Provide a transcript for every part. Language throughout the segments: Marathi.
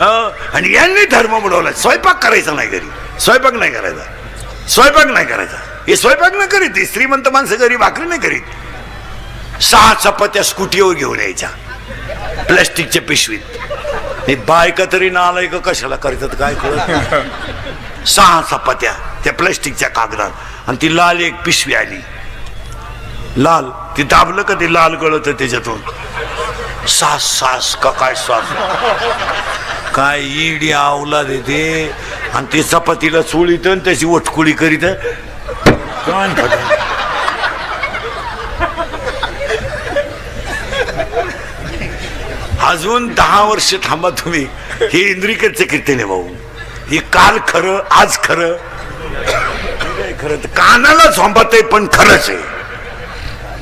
आणि यांनी धर्म बुडवला. स्वयंपाक करायचा नाही घरी, स्वयंपाक नाही करायचा, स्वयंपाक नाही करायचा. हे स्वयंपाक नाही करीत, ही श्रीमंत माणसं घरी भाकरी नाही करीत. 6 चपात्या स्कूटीवर घेऊन यायच्या प्लास्टिकच्या पिशवीत. हे बायका तरी ना आलाय का कशाला करतात काय कळत. 6 चपात्या त्या प्लास्टिकच्या कागदात, आणि ती लाल एक पिशवी आली लाल. ती दाबलं का ते लाल गळत त्याच्यातून. सास का काय श्वास काय इडी आवला देते, आणि ती चपातीला चोळीत आणि त्याची वटकुळी करीत. अजून 10 वर्ष थांबा तुम्ही. हे इंद्रिकडचे कीर्तन आहे भाऊ. हे काल खरं आज खरं खरं कानाला झोंबत आहे पण खरंच आहे.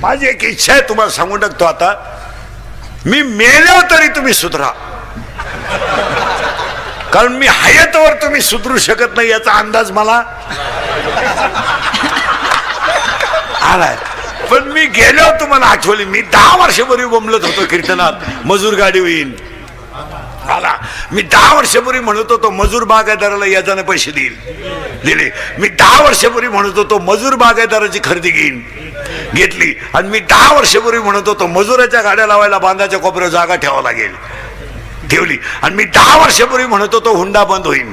माझी एक इच्छा आहे तुम्हाला सांगून टाकतो आता. मी मेल्यावर तरी तुम्ही सुधरा, कारण मी हयातवर तुम्ही सुधरू शकत नाही याचा अंदाज मला आलाय. पण मी गेल्यावर तुम्हाला आठवली. मी 10 वर्षापूर्वी बोंबलत होतो कीर्तनात, मजूर गाडी होईल आला. मी 10 वर्षापूर्वी म्हणत होतो मजूर बागायतदाराला याजाने पैसे दिले. मी 10 वर्षापूर्वी म्हणत होतो मजूर बागायतदाराची खरेदी घेतली. आणि मी 10 वर्षापूर्वी म्हणत होतो मजुराच्या गाड्या लावायला बांधाच्या कोपऱ्यावर जागा ठेवावं लागेल, ठेवली. आणि मी 10 वर्षापूर्वी म्हणत होतो हुंडा बंद होईल,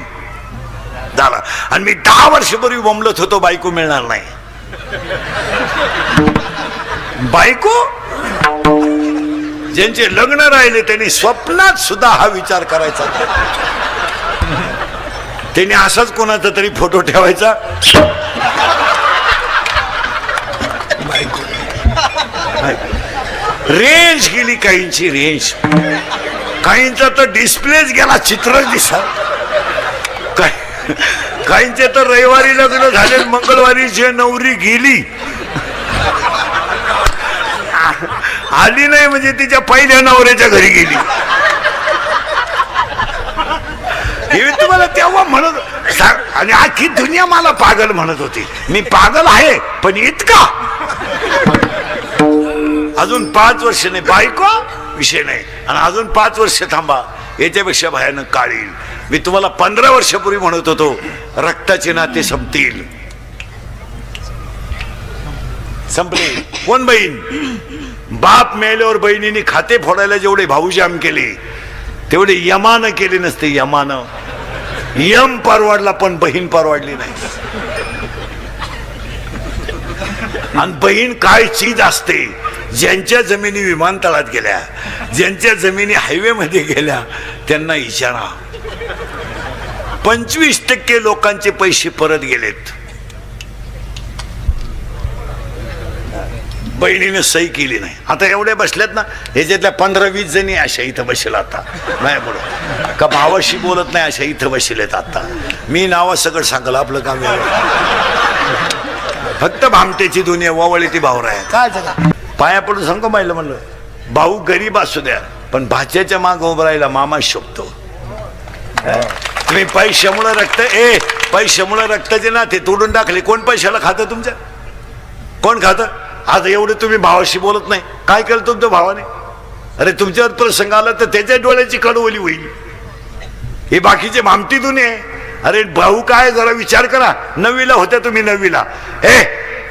झाला. आणि मी 10 वर्षापूर्वी बोंबलत होतो बायको मिळणार नाही. बायको ज्यांचे लग्न राहिले त्यांनी स्वप्नात सुद्धा हा विचार करायचा. त्यांनी असाच कोणाचा तरी फोटो ठेवायचा. रेंज गेली काहींची, रेंज काहींचा तर डिस्प्लेच गेला, चित्रच दिसा. काहींचे तर रविवारी लग्न झाले, मंगळवारी जे नवरी गेली आली नाही म्हणजे तिच्या पहिल्या नवऱ्याच्या घरी गेली. हे तुम्हाला तेव्हा म्हणत. आणि आखी दुनिया मला पागल म्हणत होती. मी पागल आहे पण इतका. अजून 5 वर्ष नाही, बायको विषय नाही, आणि अजून 5 वर्ष थांबा, याच्यापेक्षा भयानक काळ येईल. मी तुम्हाला 15 वर्षापूर्वी म्हणत होतो रक्ताचे नाते संपतील, संपले. कोण बहीण? बाप मेल्यावर बहिणीने खाते फोडायला जेवढे भाऊजाम केले तेवढे यमानं केले नसते. यमानं यम परवाडला पण बहीण परवाडली नाही. आणि बहीण काय चीज असते. ज्यांच्या जमिनी विमानतळात गेल्या, ज्यांच्या जमिनी हायवे मध्ये गेल्या, त्यांना इशारा 25% लोकांचे पैसे परत गेलेत. बहिणीने सही केली नाही. आता एवढे बसल्यात ना, ह्याच्यातल्या 15-20 जणी अशा इथं बसेल आता. नाही बोलत का भावाशी बोलत नाही अशा इथं बसलेत आता. मी नावा सगळं सांगल, आपलं काम फक्त भामटेची दुनिया वावळी ती भावरा आहे. काय जगा पाया पडून सांगतो पाहिलं म्हणलं, भाऊ गरीब असू द्या पण भाच्याच्या माग उभं राहिला मामा शोभतो. तुम्ही पैशामुळे पैशामुळे रक्ताचे नाते तोडून टाकले. कोण पैशाला खातं तुमच्या? कोण खातं? आज एवढे तुम्ही भावाशी बोलत नाही. काय केलं तुमच्या भावाने? अरे तुमच्यावर प्रसंग आला तर त्याच्या डोळ्याची कडवली होईल. हे बाकीचे भामटी दुनिया आहे. अरे भाऊ काय, जरा विचार करा. 9वीला होत्या तुम्ही, 9वीला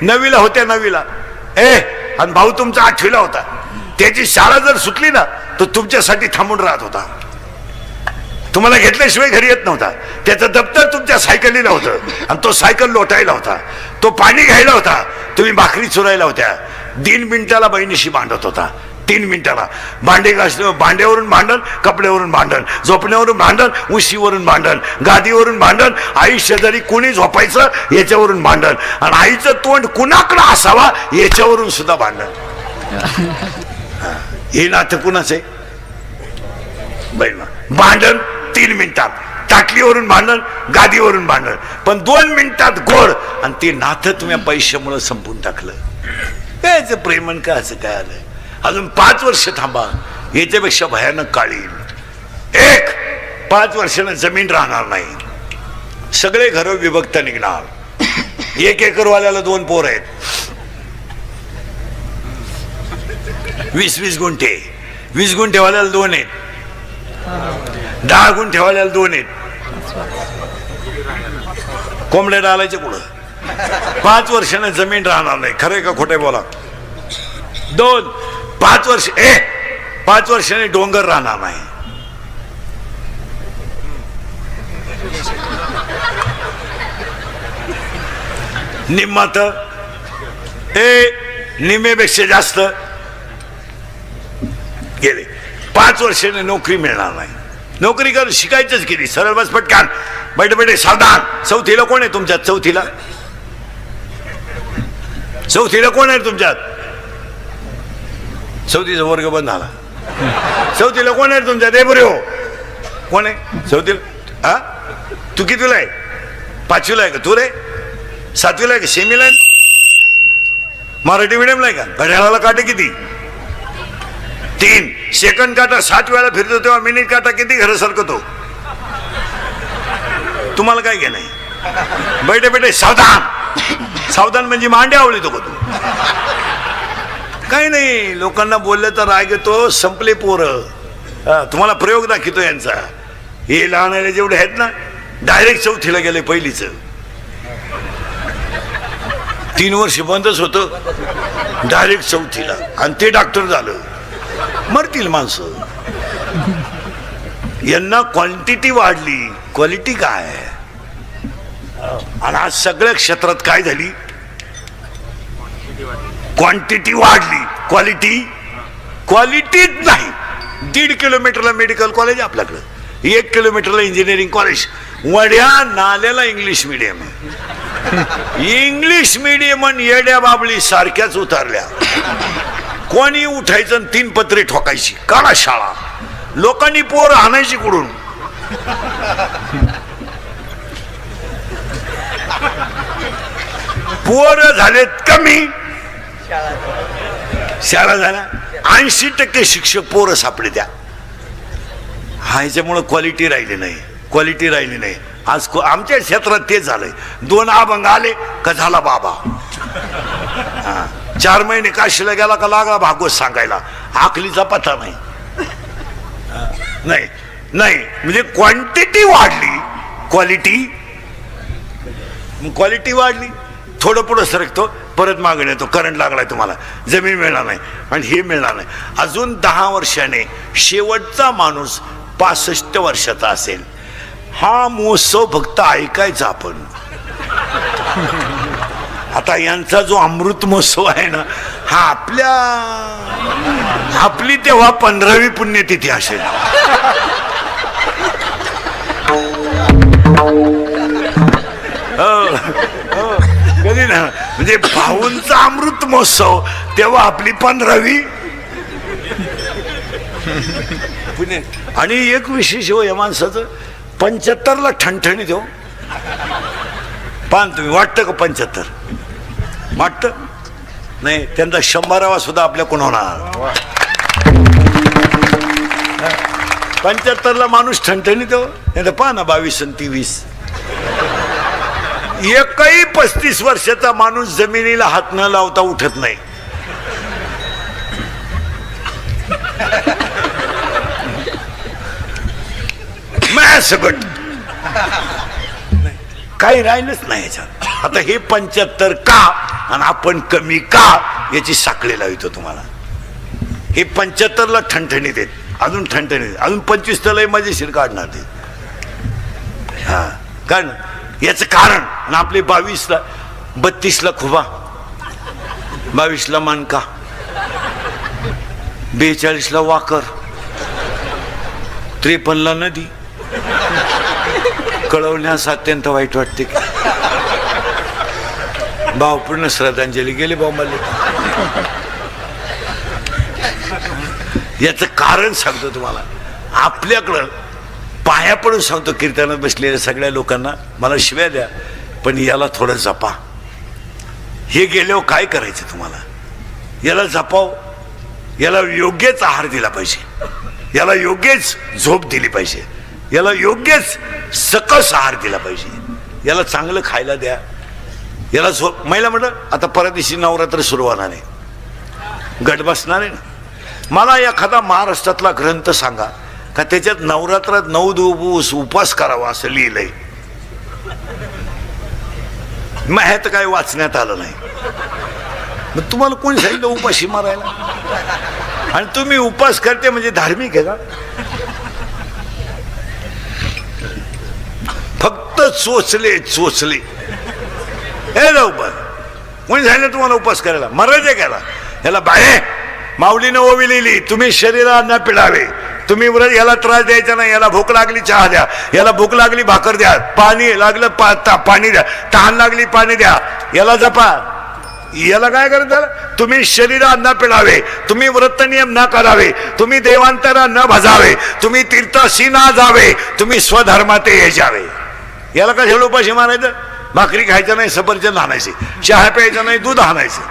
9वीला होत्या, 9वीला आणि भाऊ तुमचा 8वीला होता. त्याची शाळा जर सुटली ना तर तुमच्यासाठी थांबून राहत होता. तुम्हाला घेतल्याशिवाय घरी येत नव्हता. त्याचं दप्तर तुमच्या सायकलीला होतं आणि तो सायकल लोटायला होता. तो पाणी घ्यायला होता, तुम्ही भाकरी चुरायला होत्या. 3 मिनिटाला बहिणीशी भांडत होता. 3 मिनिटाला भांडे घासले, भांड्यावरून भांडण, कपड्यावरून भांडण, झोपण्यावरून भांडण, उशीवरून भांडण, गादीवरून भांडण, आई शेजारी कुणी झोपायचं याच्यावरून भांडण, आणि आईचं तोंड कुणाकडं असावा याच्यावरून सुद्धा भांडण. हे नातं कुणाचं आहे? बहिण भांडण 3 मिनिटात, टाकलीवरून भांडण, गादीवरून भांडण, पण 2 मिनिटात गोड. आणि ते नातं तुम्ही पैशामुळे संपून टाकलं. कायचं प्रेमन का असं काय आलंय? अजून 5 वर्ष थांबा, याच्यापेक्षा भयानक काळ येईल. 5 वर्षानं जमीन राहणार नाही. सगळे घर विभक्त निघणार. 1 एकरवाल्याला 2 पोर आहेत. 20-20 गुंठे, 20 गुंठेवाल्याला 2 आहेत. 10 गुण ठेवायला 2 आहेत. कोंबड्या डालायचे पुढं. 5 वर्षाने जमीन राहणार नाही. खरंय का खोटे बोला? 5 वर्ष 5 वर्षाने डोंगर राहणार नाही. निम्मात निम्मेपेक्षा जास्त गेले. 5 वर्षाने नोकरी मिळणार नाही. नोकरी कर शिकायचंच किती. सरळ बस पटकान बैठे बैठे सावधान. चौथीला कोण आहे तुमच्यात? चौथीला कोण आहे तुमच्यात? चौथीचा वर्ग बंद झाला. चौथीला कोण आहे तुमच्यात? ए बरे हो, कोण आहे चौथीला? हा, तू कितीला आहे? 5वीला आहे का तू? रे 7वीला आहे का? सेमीला आहे? मराठी मीडियमला आहे का? घड्याळाला काटे किती? 3. सेकंड काटा 7 वेळा फिरतो तेव्हा मिनिट काटा किती घरं सरकतो? तुम्हाला काय घे नाही. बैठे बैठे सावधान. सावधान म्हणजे मांड्या आवळीतो का तू? काही नाही. लोकांना बोललं तर राग येतो. संपले पोरं. तुम्हाला प्रयोग दाखवतो यांचा. हे लहान जेवढे आहेत ना, डायरेक्ट चौथीला गेले. पहिलीच 3 वर्ष बंदच होतं, डायरेक्ट चौथीला. आणि ते डॉक्टर झालं. मरतील माणसं. यांना क्वांटिटी वाढली, क्वालिटी काय? आणि आज सगळ्या क्षेत्रात काय झाली? क्वांटिटी वाढली, क्वालिटीच नाही. 1.5 किलोमीटरला मेडिकल कॉलेज आपल्याकडं, 1 किलोमीटरला इंजिनिअरिंग कॉलेज. वड्या नाल्याला इंग्लिश मीडियम आहे. इंग्लिश मीडियम आणि येड्या बाबळी सारख्याच उतरल्या. कोणी उठायचं 3 पत्रे ठोकायची. काढा शाळा. लोकांनी पोर आणायची कुठून? पोर झालेत कमी, शाळा झाल्या. 80% शिक्षक पोरं सापडे त्या. ह्याच्यामुळं क्वालिटी राहिली नाही. आज आमच्या क्षेत्रात ते झालंय. 2 अभंग आले का झाला बाबा. 4 महिने काशीला गेला का लागला भागवत सांगायला. आखलीचा पत्ता नाही. म्हणजे क्वांटिटी वाढली, क्वालिटी वाढली. थोडं पुढं सरकतो, परत मागून येतो. करंट लागलाय तुम्हाला, जमीन मिळणार नाही आणि हे मिळणार नाही. अजून 10 वर्षाने शेवटचा माणूस 65 वर्षाचा असेल. हा महोत्सव फक्त ऐकायचा आपण. आता यांचा जो अमृत महोत्सव आहे ना, हा आपली तेव्हा 15वी पुण्यतिथी असेल. कधी ना, म्हणजे भाऊंचा अमृत महोत्सव तेव्हा आपली 15वी पुण्य. आणि एक विशेष हो या माणसाचं, 75ला ठणठणी देऊ पान. तुम्ही वाटतं का 75? वाटतं नाही. त्यांचा 100वा सुद्धा आपल्याकडून होणार. 75ला माणूस ठणठणी देऊ. नाही तर पहा ना 22 आणि 23. एकही 35 वर्षाचा माणूस जमिनीला हात न लावता उठत नाही. सगट काही राहिलंच नाही याच्यात. आता हे 75 का आणि आपण कमी का याची साखळी लावतो तुम्हाला. हे 75ला ठणठणीत आहेत, अजून ठणठणीत, अजून 25 तर लय मजेशीर काढणार ते. हा कारण याचं कारण. आणि आपले 22ला 32ला खुबा, 22ला मानका, 42ला वाकर, 53ला नदी. कळवण्यास अत्यंत वाईट वाटते. भावपूर्ण श्रद्धांजली गेली बॉम्बाले. याचं कारण सांगतो तुम्हाला. आपल्याकडं पाया पडून सांगतो, कीर्तनात बसलेल्या सगळ्या लोकांना, मला शिव्या द्या पण याला थोडं जपा. हे गेल्यावर काय करायचं तुम्हाला? याला जपाव. याला योग्यच आहार दिला पाहिजे, याला योग्यच झोप दिली पाहिजे, याला योग्यच सकस आहार दिला पाहिजे, याला चांगलं खायला द्या, याला झोप. महिला म्हटलं आता परत दिवशी नवरात्र सुरू होणार आहे, गट बसणार आहे ना. मला एखादा महाराष्ट्रातला ग्रंथ सांगा का त्याच्यात नवरात्रात 9 दिवस उपवास करावा असं लिहिलंय? मग हे तर काही वाचण्यात आलं नाही. मग तुम्हाला कोणी सांगितलं उपाशी मारायला? आणि तुम्ही उपवास करते म्हणजे धार्मिक आहे का? फक्त चोचले हे जाऊ पण कोणी सांगितलं तुम्हाला उपवास करायला? मरायचं केला याला बाहे माऊलीनं ओवी लिहिली, तुम्ही शरीराला न पिळावे, तुम्ही व्रत याला त्रास द्यायचा नाही, याला भूक लागली चहा द्या, याला भूक लागली भाकर द्या, पाणी लागलं पाणी द्या, तहान लागली पाणी द्या, याला जपा. याला काय करत झालं? तुम्ही शरीरा न पिळावे, तुम्ही व्रत नियम न करावे, तुम्ही देवांतरा न भजावे, तुम्ही तीर्थाशी ना जावे, तुम्ही स्वधर्माते यावे. याला का शेवट उपाशी मारायचं? भाकरी खायचं नाही, सफरचंद आणायचे, चहा प्यायचा नाही, दूध आणायचं.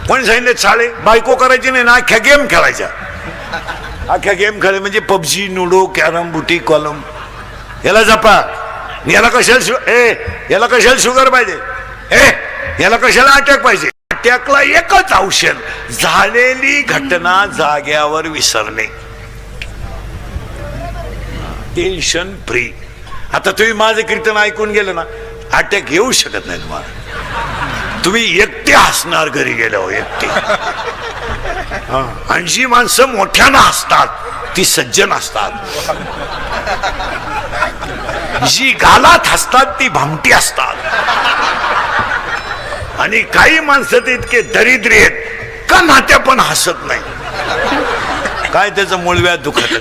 कोणी सांगितले चाळे? बायको करायची नाही ना, अख्ख्या गेम खेळायच्या. अख्ख्या गेम खेळ म्हणजे पबजी, लुडो, कॅरम, बुटी, कॉलम. याला जपा. याला कशाला शुगर पाहिजे? याला कशाला अटॅक पाहिजे? अटॅकला एकच औषध, झालेली घटना जाग्यावर विसरणे, टेन्शन फ्री. आता तुम्ही माझं कीर्तन ऐकून गेलं ना, अटॅक येऊ शकत नाही तुम्हाला. तुम्ही एकटे हसणार घरी गेल्यावर, एकटे. आणि जी माणसं मोठ्यानं हसतात ती सज्जन असतात, जी गालात हसतात ती भामटी असतात. आणि काही माणसं ते इतके दरिद्री आहेत का नात्या पण हसत नाही. काय त्याचं मूळव्याध दुखत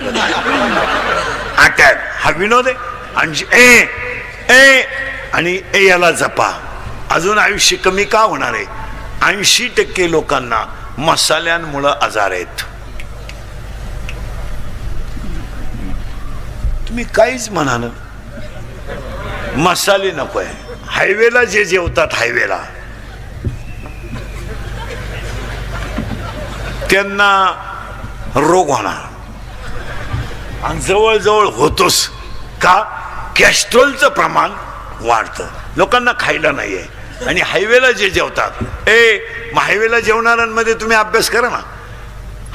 अटॅक हा विनोद आहे. आणि याला जपा. अजून आयुष्य कमी का होणार आहे? 80% लोकांना मसाल्यांमुळे आजार आहेत. तुम्ही काहीच म्हणा ना, मसाले नको आहे. हायवेला जे जेवतात हायवेला त्यांना रोग होणार. आणि जवळजवळ होतोच का? कॅस्ट्रोलचं प्रमाण वाढतं, लोकांना खायला नाहीये. आणि हायवेला जे जेवतात, हायवेला जेवणाऱ्यांमध्ये तुम्ही अभ्यास करा ना,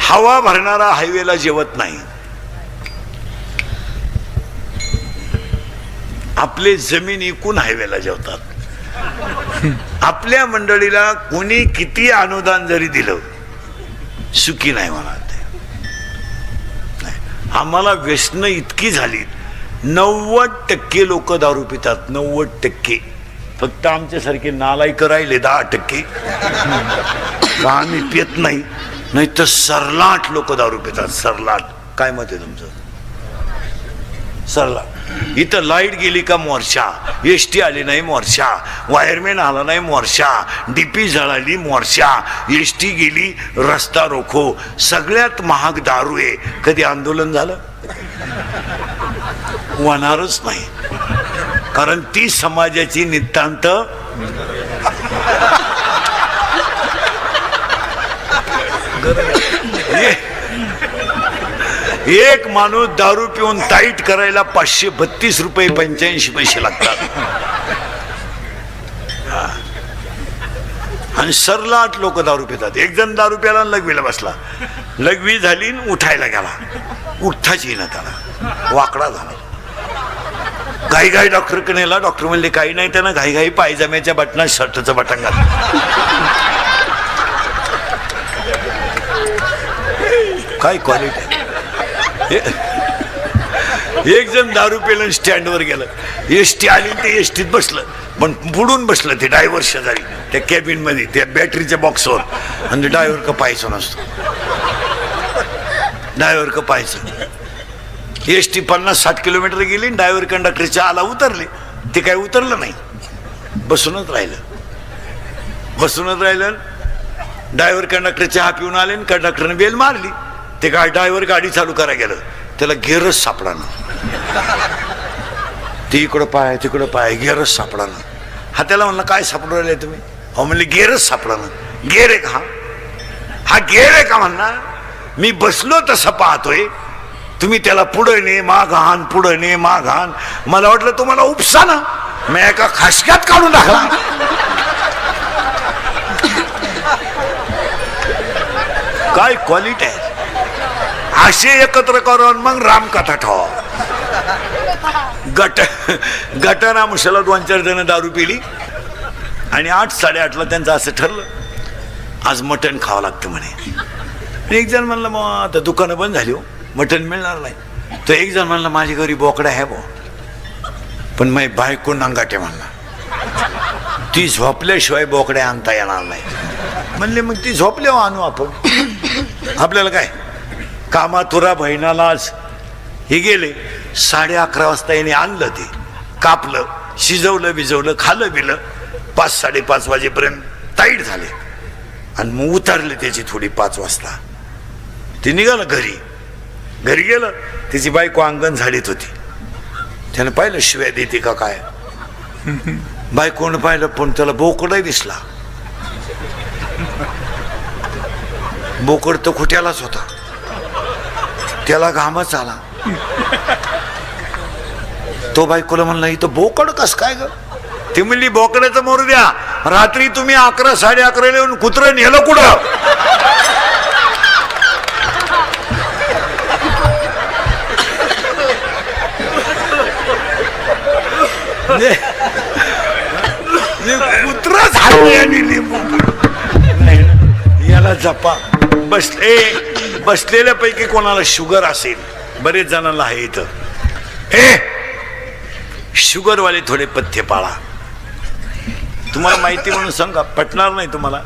हवा भरणारा हायवेला जेवत नाही. आपले जमीन इकून हायवेला जेवतात. आपल्या मंडळीला कोणी किती अनुदान जरी दिलं सुखी नाही म्हणा. आम्हाला व्यसनं इतकी झाली, 90% लोक दारू पितात. 90%. फक्त आमच्यासारखे नालायक राहिले 10%. आम्ही पित नाही, नाही तर सरलाट लोक दारू पितात. सरलाट. काय मत आहे तुमचं? सरलाट. इथं लाईट गेली का मोर्चा, एसटी आली नाही मोर्चा, वायरमॅन आला नाही मोर्चा, डीपी जळाली मोर्चा, एसटी गेली रस्ता रोखो. सगळ्यात महाग दारू आहे. कधी आंदोलन झालं? होणारच नाही, कारण ती समाजाची नितांत एक माणूस दारू पिऊन टाईट करायला 532 रुपये 85 पैसे लागतात. आणि सरलाट लोक दारू पितात. एक जण दारू प्याला लघवीला बसला, लघवी झाली उठायला गेला, उठताच येईना त्याला, वाकडा झाला. घाई डॉक्टरकडे नेला. डॉक्टर म्हणले काही नाही, त्यानं घाई पायजाम्याच्या बटनात शर्टचं बटन घातलं. काय क्वालिटी. एक जण दारू पेलं स्टँडवर गेलं, एसटी आली, ते एसटीत बसलं, पण बुडून बसलं ते ड्रायव्हर शेजारी त्या कॅबिन मध्ये, त्या बॅटरीच्या बॉक्सवर. आणि ड्रायव्हर का पाहायचं नसतो, ड्रायव्हर का पाहायचं. एसटी 50-60 किलोमीटर गेली, ड्रायव्हर कंडक्टरच्या आला उतरले, ते काय उतरलं नाही, बसूनच राहिलं. ड्रायव्हर कंडक्टर चहा पिऊन आले, कंडक्टरने बेल मारली. ते काय ड्रायव्हर गाडी चालू करायला गेलं, त्याला गेअरच सापडा ना. ते इकडं पाय तिकडं पाय, गेअरच सापडा ना. हा त्याला म्हणलं काय सापडून राहिले तुम्ही? हो म्हणले गेअरच सापडा ना. गेअर आहे का हा गेअर आहे का म्हणणार? मी बसलो तसं पाहतोय, तुम्ही त्याला पुढे ने माग आण, पुढे ने माग आण. मला वाटलं तुम्हाला उपसा ना, मी एका खासक्यात काढून टाकला. काय क्वालिटी आहे. असे एकत्र करून मग रामकथा ठेवा. गटारामुशाला 2-4 जण दारू पिली आणि 8-8:30ला त्यांचं असं ठरलं आज मटण खावं लागतं म्हणे. एक जण म्हणलं मग आता दुकानं बंद झाली हो, मटण मिळणार नाही. तर एक जण म्हणलं माझी घरी बोकडा आहे बो, पण माझी बायको नांगाटे म्हणला ती झोपल्याशिवाय बोकड्या आणता येणार नाही. म्हणले मग ती झोपल्यावर आणू आपण, आपल्याला काय कामातुरा बहिणाला आज. हे गेले 11:30 वाजता याने आणलं, ते कापलं, शिजवलं बिजवलं, खाल्लं बिलं. 5-5:30 वाजेपर्यंत टाईट झाले आणि मग उतरले त्याची थोडी 5 वाजता. ते निघालं घरी गेलं, त्याची बायको अंगण झाडीत होती. त्यानं पाहिलं शिव्या देते का काय. बायकोनं पाहिलं पण त्याला बोकडही दिसला. बोकड तर खुट्यालाच होता, त्याला घामच आला. तो बायकोला म्हणला इथं बोकड कस काय ग. ती म्हणली बोकड्याचं मोरू द्या, रात्री तुम्ही 11-11:30 येऊन कुत्रं नेलं कुठं. कुत्रा याला जपा. बसलेल्यापैकी कोणाला शुगर असेल, बरेच जणांना आहे इथं, शुगरवाले थोडे पथ्य पाळा. तुम्हाला माहिती म्हणून सांगा, पटणार नाही तुम्हाला,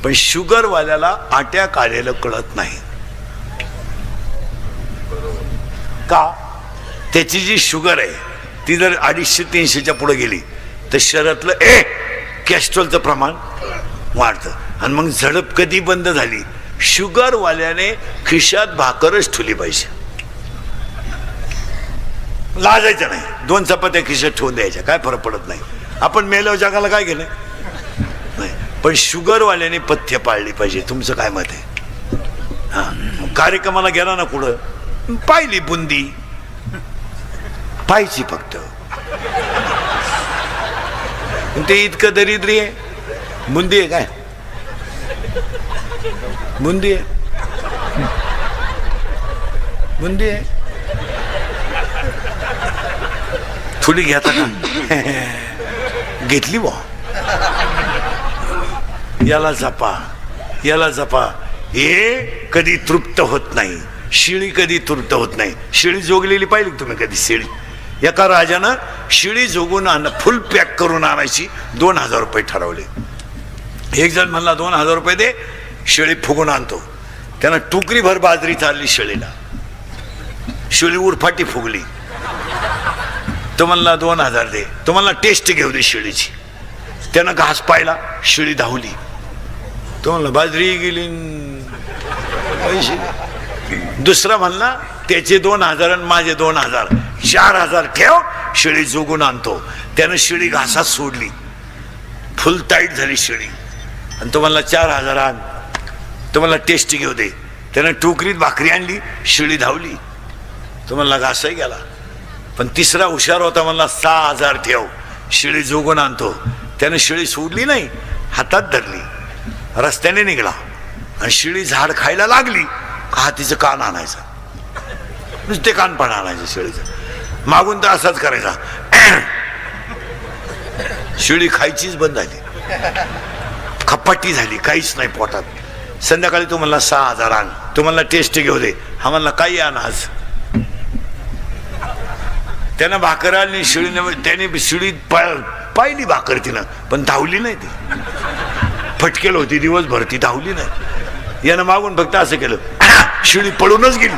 पण शुगरवाल्याला आट्या काढायला कळत नाही का. त्याची जी शुगर आहे ती जर 250-300च्या पुढे गेली तर शरीरातलं कॅस्ट्रॉलचं प्रमाण वाढतं. आणि मग झडप कधी बंद झाली, शुगरवाल्याने खिशात भाकरच ठेवली पाहिजे. लाजायचं नाही, 2 चपात्या खिशात ठेवून द्यायच्या, काय फरक पडत नाही. आपण मेल्यावर जगाला काय गेलं नाही. पण शुगरवाल्याने पथ्य पाळली पाहिजे. तुमचं काय मत आहे. हा, कार्यक्रमाला गेला ना कुठं, पाहिली बुंदी पाहिजे फक्त, ते इतकं दरिद्री आहे. बुंदी आहे काय, बुंदी आहे, बुंदी आहे. थोडी घेता का. घेतली बा. याला जपा. हे कधी तृप्त होत नाही. शिळी कधी तृप्त होत नाही. शिळी जोगलेली पाहिली तुम्ही कधी शिळी. एका राजानं शिळी जोगून फुल पॅक करून आणायची 2,000 रुपये ठरवले. एक जण म्हणला 2,000 रुपये दे, शिळी फुगून आणतो. त्यानं टुकरीभर बाजरी चालली शिळीला, शिळी उरफाटी फुगली. तो म्हणला 2,000 दे. तो म्हणला टेस्ट घेऊ दे शिळीची. त्यानं घास पाहिला, शिळी धावली. तो म्हणला बाजरी गेली पैसे. दुसरा म्हणला त्याचे 2,000 आणि माझे 2,000, 4,000 ठेव, शिळी जोगून आणतो. त्यानं शिळी घासात सोडली, फुल टाईट झाली शिळी. आणि तो म्हणला 4,000 आण. तो म्हणला टेस्ट घेऊ दे. त्यानं टोकरीत भाकरी आणली, शिळी धावली. तो म्हणला घासही गेला. पण तिसरा हुशार होता, म्हणला 6,000 ठेव, शिळी जोगून आणतो. त्यानं शिळी सोडली नाही, हातात धरली, रस्त्याने निघाला. आणि शिळी झाड खायला लागली का तिचं कान आणायचं, नुसते कान पण आणायचं शिळीचं. मागून तर असाच करायचा. शिळी खायचीच बंद झाली, खपाटी झाली, काहीच नाही पोटात. संध्याकाळी तो म्हणला 6,000 आण. तो म्हणला टेस्ट घेऊ दे. हा म्हणला काही आण आज. त्यानं भाकर आणली शिळीने. त्याने शिळी पाहिली भाकर तिनं, पण धावली नाही. ती फटकेल होती दिवसभर, ती धावली नाही. यानं मागून फक्त असं केलं, शिळी पळूनच गेली.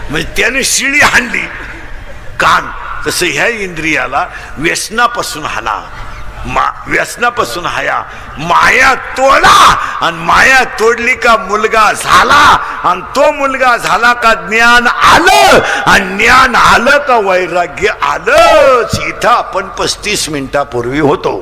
म्हणजे त्याने शिळी हाणली कान. तसं ह्या इंद्रियाला व्यसनापासून हाना, व्यसनापासून हाया. माया तोडा, आणि माया तोडली का मुलगा झाला, आणि तो मुलगा झाला का ज्ञान आलं, आणि ज्ञान आलं का वैराग्य आलंच. इथं आपण 35 मिनिटापूर्वी होतो.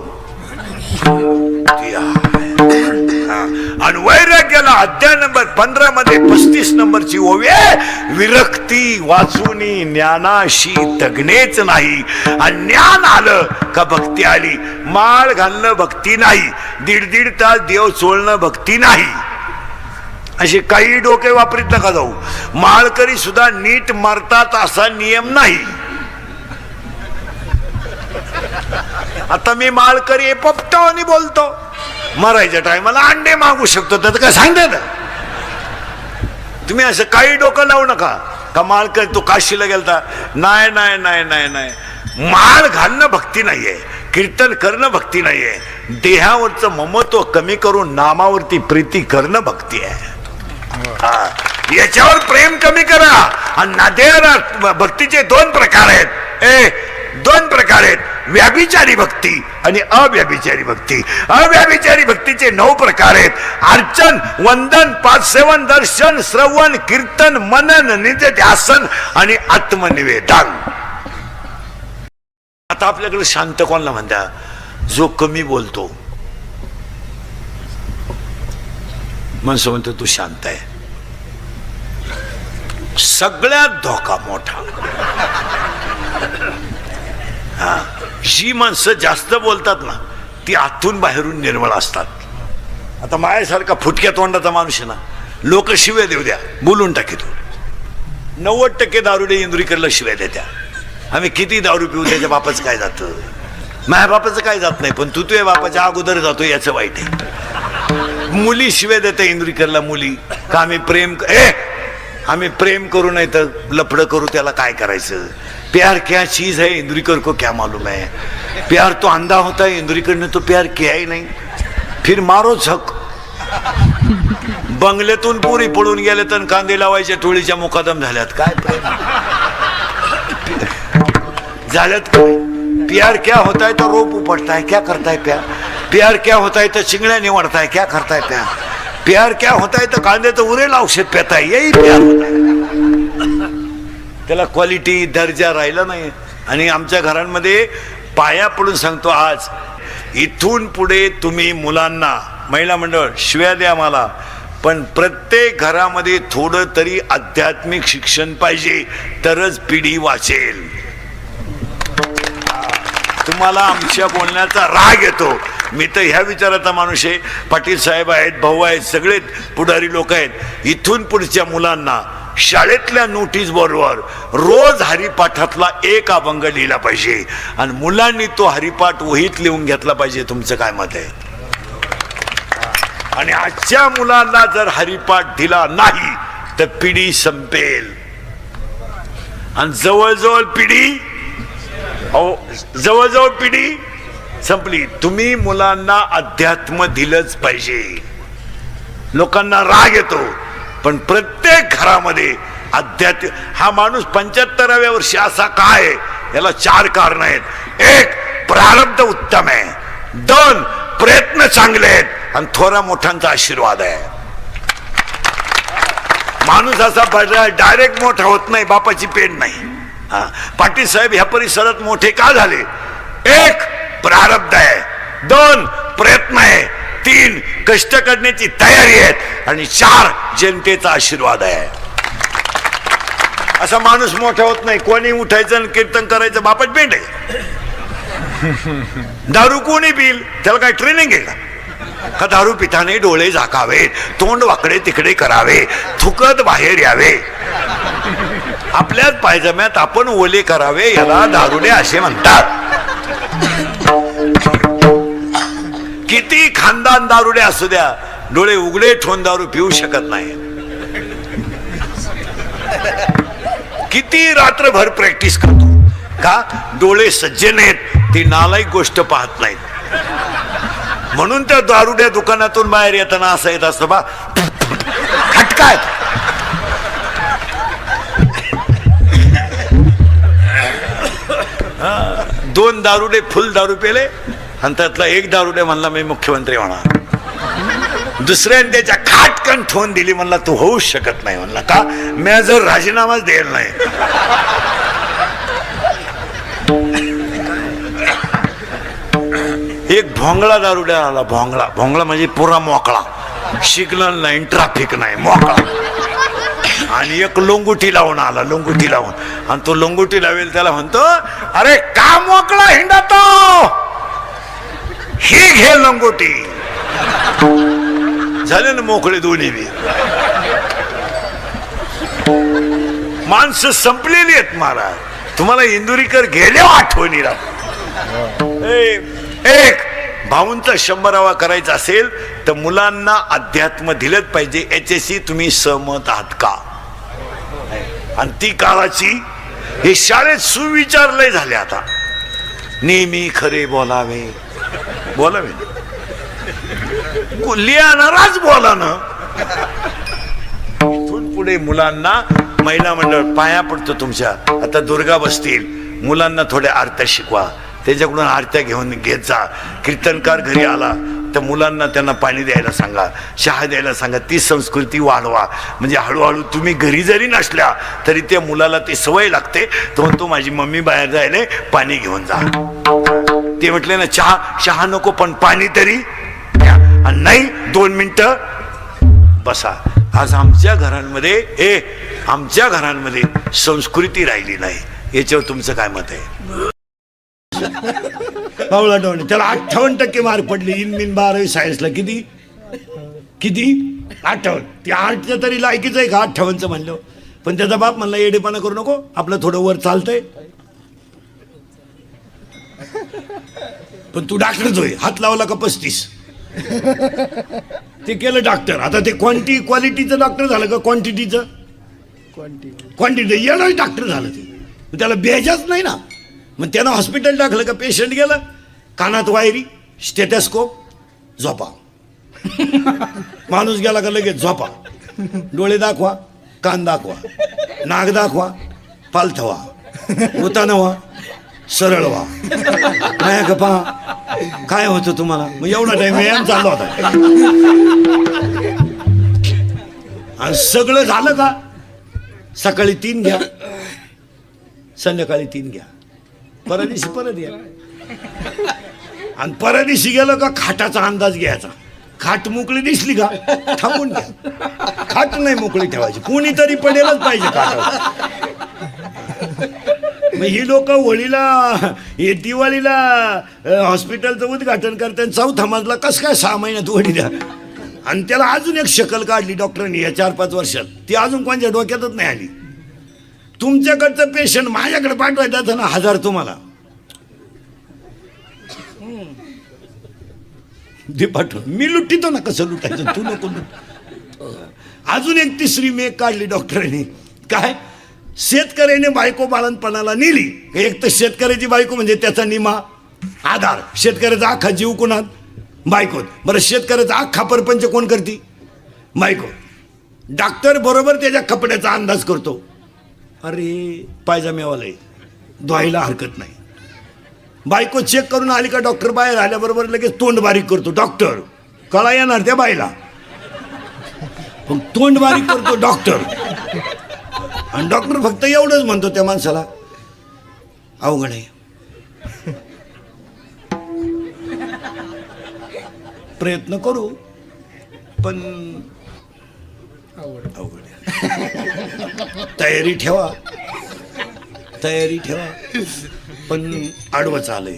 आणि वैराग्याला अध्याय नंबर 15 मध्ये 35 नंबरची ओवी आहे, विरक्ती वाचूनी ज्ञानाशी तगणेच नाही. आणि ज्ञान आलं का भक्ती आली. माळ घालणं भक्ती नाही, 1.5 तास देव चोळणं भक्ती नाही. असे काही डोके वापरीत नका जाऊ. माळकरी सुद्धा नीट मरतात असा नियम नाही. आता मी माळकरी पोपटावानी बोलतो, मरायच्या टायमाला अंडे मागू शकतो, त्याचं काय सांगते ना. तुम्ही असं काही डोकं लावू नका का माळकरी तो काशीला गेलता. नाही नाही नाही नाही नाही, माळ घालणं भक्ती नाहीये, कीर्तन करणं भक्ती नाहीये. देहावरचं ममत्व कमी करून नामावरती प्रीती करणं भक्ती आहे. याच्यावर प्रेम कमी करा. आणि भक्तीचे दोन प्रकार आहेत. दोन प्रकार आहेत, व्याभिचारी भक्ती आणि अव्याभिचारी भक्ती. अव्याभिचारी भक्तीचे 9 प्रकार आहेत. अर्चन, वंदन, पादसेवन, दर्शन, श्रवण, कीर्तन, मनन, निधिध्यासन आणि आत्मनिवेदन. आता आपल्याकडे शांत कोणला म्हणता? जो कमी बोलतो. माणसं म्हणतो तू शांत आहे. सगळ्यात धोका मोठा. जी माणसं जास्त बोलतात ना ती आतून बाहेरून निर्मळ असतात. आता माझ्यासारखा फुटक्या तोंडाचा माणूस आहे ना, लोक शिव्या देऊ द्या, बोलून टाकीतो. 90% दारुडे इंदुरीकरला शिव्या देत्या. आम्ही किती दारू पिऊ, त्याच्या बापाचं काय जातं, माझ्या बापाचं काय जात नाही, पण तू तुझ्या बापाच्या अगोदर जातो याचं वाईट आहे. मुली शिव्या देते इंदुरीकरला, मुली का आम्ही प्रेम करू नाही तर लफडं करू, त्याला काय करायचं. प्यार क्या चीज है इंदुरीकर को क्या मालूम है. प्यार तो अंधा होता है, इंदुरीकर ने तो प्यार किया ही नहीं. फिर मारो झक. बंगल्यातून पुरी पडून गेले तर कांदे लावायच्या टोळीच्या मुकादम झाल्यात. काय प्रेम झाल्यात काय. प्यार क्या होता है तो रोप उपटता है, क्या करता है प्यार. प्यार क्या होता है तो चिंगड्या निवडता है, क्या करता है प्यार. प्यार क्या होता है तो कांदे तो उरेल औषध पेता है, यही प्यार होता है. त्याला क्वालिटी दर्जा राहिला नाही. आणि आमच्या घरांमध्ये पाया पडून सांगतो, आज इथून पुढे तुम्ही मुलांना, महिला मंडळ शिव्या द्या मला, पण प्रत्येक घरामध्ये थोडं तरी आध्यात्मिक शिक्षण पाहिजे, तरच पिढी वाचेल. तुम्हाला आमच्या बोलण्याचा राग येतो. मी तर ह्या विचाराचा माणूस आहे. पाटील साहेब आहेत, भाऊ आहेत, सगळे पुढारी लोक आहेत. इथून पुढच्या मुलांना शाळेतल्या नोटीस बरोबर रोज हरिपाठातला एक अभंग लिहिला पाहिजे आणि मुलांनी तो हरिपाठ वहीत लिहून घेतला पाहिजे. तुमचं काय मत आहे? आणि आजच्या मुलांना जर हरिपाठ दिला नाही तर पिढी संपेल. आणि जवळजवळ पिढी संपली. तुम्ही मुलांना अध्यात्म दिलंच पाहिजे. लोकांना राग येतो, पण प्रत्येक घरामध्ये अध्यात्म. हा माणूस 75व्या वर्षी असा काय, याला 4 कारण आहेत. 1, प्रारब्ध उत्तम आहे. 2, प्रयत्न चांगले आहेत आणि थोरा मोठ्यांचा आशीर्वाद आहे. माणूस असा डायरेक्ट मोठा होत नाही, बापाची पेन नाही. पाटील साहेब ह्या परिसरात मोठे का झाले? 1, प्रारब्ध आहे. 2, प्रयत्न आहे. 3, कष्ट करण्याची तयारी आहे. आणि 4, जनतेचा आशीर्वाद आहे. असा माणूस मोठा होत नाही. कोणी उठायचं आणि कीर्तन करायचं, बापाच पेंड आहे. दारू कोणी पिल, त्याला काय ट्रेनिंग आहे का दारू पिताने डोळे झाकावे, तोंड वाकडे तिकडे करावे, थुकत बाहेर यावे, आपल्याच पायजम्यात आपण ओले करावे, याला दारुडे असे म्हणतात. किती खानदान दारुडे असू द्या, डोळे उघडे ठेवून दारू पिऊ शकत नाही. किती रात्रभर प्रॅक्टिस करतो का? डोळे सज्जन आहेत, ती नालायक गोष्ट पाहत नाहीत. म्हणून त्या दारुड्या दुकानातून बाहेर येताना असं येत असतं, बा खटकाय. दोन दारुडे फुल दारू पेले आणि त्यातला एक दारुडे म्हणला मी मुख्यमंत्री होणार. दुसऱ्याने त्याच्या खाटकन ठेवून दिली, म्हणला तू होऊच शकत नाही. म्हणला का? मी जर राजीनामाच द्यायला नाही. एक भोंगळा दारुड्या आला. भोंगळा म्हणजे पुरा मोकळा, सिग्नल नाही, ट्रॅफिक नाही, मोकळा. आणि एक लोंगुटी लावून आला, लोंगुटी लावून. आणि तो लोंगुटी लावेल त्याला म्हणतो, अरे का मोकळा हिंडतो, ही घे लोंगुटी. झाले ना मोकळे दोन्ही बी. माणसं संपलेली आहेत महाराज. तुम्हाला इंदुरीकर गेल्या आठवणी एक भाऊंचा 100वा करायचा असेल तर मुलांना अध्यात्म दिलंच पाहिजे. याच्याशी तुम्ही सहमत आहात का? आणि ती काळाची हे शाळेत सुविचार लय झाले आता. नेहमी खरे बोलावे लिहाणाराच बोला ना. इथून पुढे मुलांना महिला मंडळ पाया पडतो तुमच्या. आता दुर्गा बसतील, मुलांना थोड्या आरत्या शिकवा, त्याच्याकडून आरत्या घेत जा. कीर्तनकार घरी आला तर मुलांना त्यांना पाणी द्यायला सांगा, चहा द्यायला सांगा. ती संस्कृती वाढवा. म्हणजे हळूहळू तुम्ही घरी जरी नसल्या तरी त्या मुलाला ती सवय लागते. तो म्हणतो माझी मम्मी बाहेर जायला, पाणी घेऊन जा. ते म्हटले ना चहा नको पण पाणी तरी द्या. आणि नाही 2 मिनिटं बसा. आज आमच्या घरांमध्ये संस्कृती राहिली नाही. याच्यावर तुमचं काय मत आहे? पावला डोणे त्याला 58% मार्क पडले. इन 12वी सायन्सला. किती 58. ती 8च्या तरी लायकीच आहे का 58चं म्हणलं. पण त्याचा बाप म्हणला येडेपणा करू नको, आपलं थोडं वर चालतंय. पण तू डॉक्टरच होय, हात लावला का 35. ते केलं डॉक्टर. आता ते क्वालिटीचं डॉक्टर झालं का क्वांटिटीचं? क्वांटिटी येणं डॉक्टर झालं. ते त्याला बेजाच नाही ना. मग त्यानं हॉस्पिटल टाकलं का पेशंट गेला, कानात वायरी, स्टेथोस्कोप, झोपा. माणूस गेला का लगेच झोपा. डोळे दाखवा, कान दाखवा, नाक दाखवा, पालथ व्हा, उतानं व्हा, सरळ व्हा. नाही का पहा काय होतं तुम्हाला. मग एवढा टाइम व्यायाम चालला होता. आणि सगळं झालं का सकाळी 3 घ्या, संध्याकाळी 3 घ्या, परदिवशी परत या. आणि परदिवशी गेलं का खाटाचा अंदाज घ्यायचा. खाट मोकळी दिसली का थांबून घ्या. खाट नाही मोकळी ठेवायची, कोणीतरी पडेलच पाहिजे खाटावर. मग ही लोक दिवाळीला हॉस्पिटलचं उद्घाटन करतात. 4था मजला कसं काय 6 महिन्यात वडी द्या. आणि त्याला अजून एक शकल काढली डॉक्टरांनी या 4-5 वर्षात. ती अजून कोणत्या डोक्यातच नाही आली. तुमच्याकडचं पेशंट माझ्याकडे पाठवायचं ना 1000 तुम्हाला दे पाठवून. मी लुटितो ना, कसं लुटायचं तू नको लुट. अजून एक 3री मेक काढली डॉक्टरांनी. काय? शेतकऱ्याने बायको बाळणपणाला नेली. एक तर शेतकऱ्याची बायको म्हणजे त्याचा निमा आधार. शेतकऱ्याचा अख्खा जीव कोणात? बायकोत. बरं शेतकऱ्याचा अख्खा परपंच कोण करते? बायको. डॉक्टर बरोबर त्याच्या कपड्याचा अंदाज करतो. अरे पायजामेवाला आहे, धुवायला हरकत नाही. बायको चेक करून आली का डॉक्टर बाहेर आल्याबरोबर लगेच तोंड बारीक करतो. डॉक्टर कळा येणार त्या बाईला, पण तोंड बारीक करतो डॉक्टर. आणि डॉक्टर फक्त एवढंच म्हणतो त्या माणसाला, अवघड आहे, प्रयत्न करू पण अवघड आहे. तयारी ठेवा पण आडवं चालय.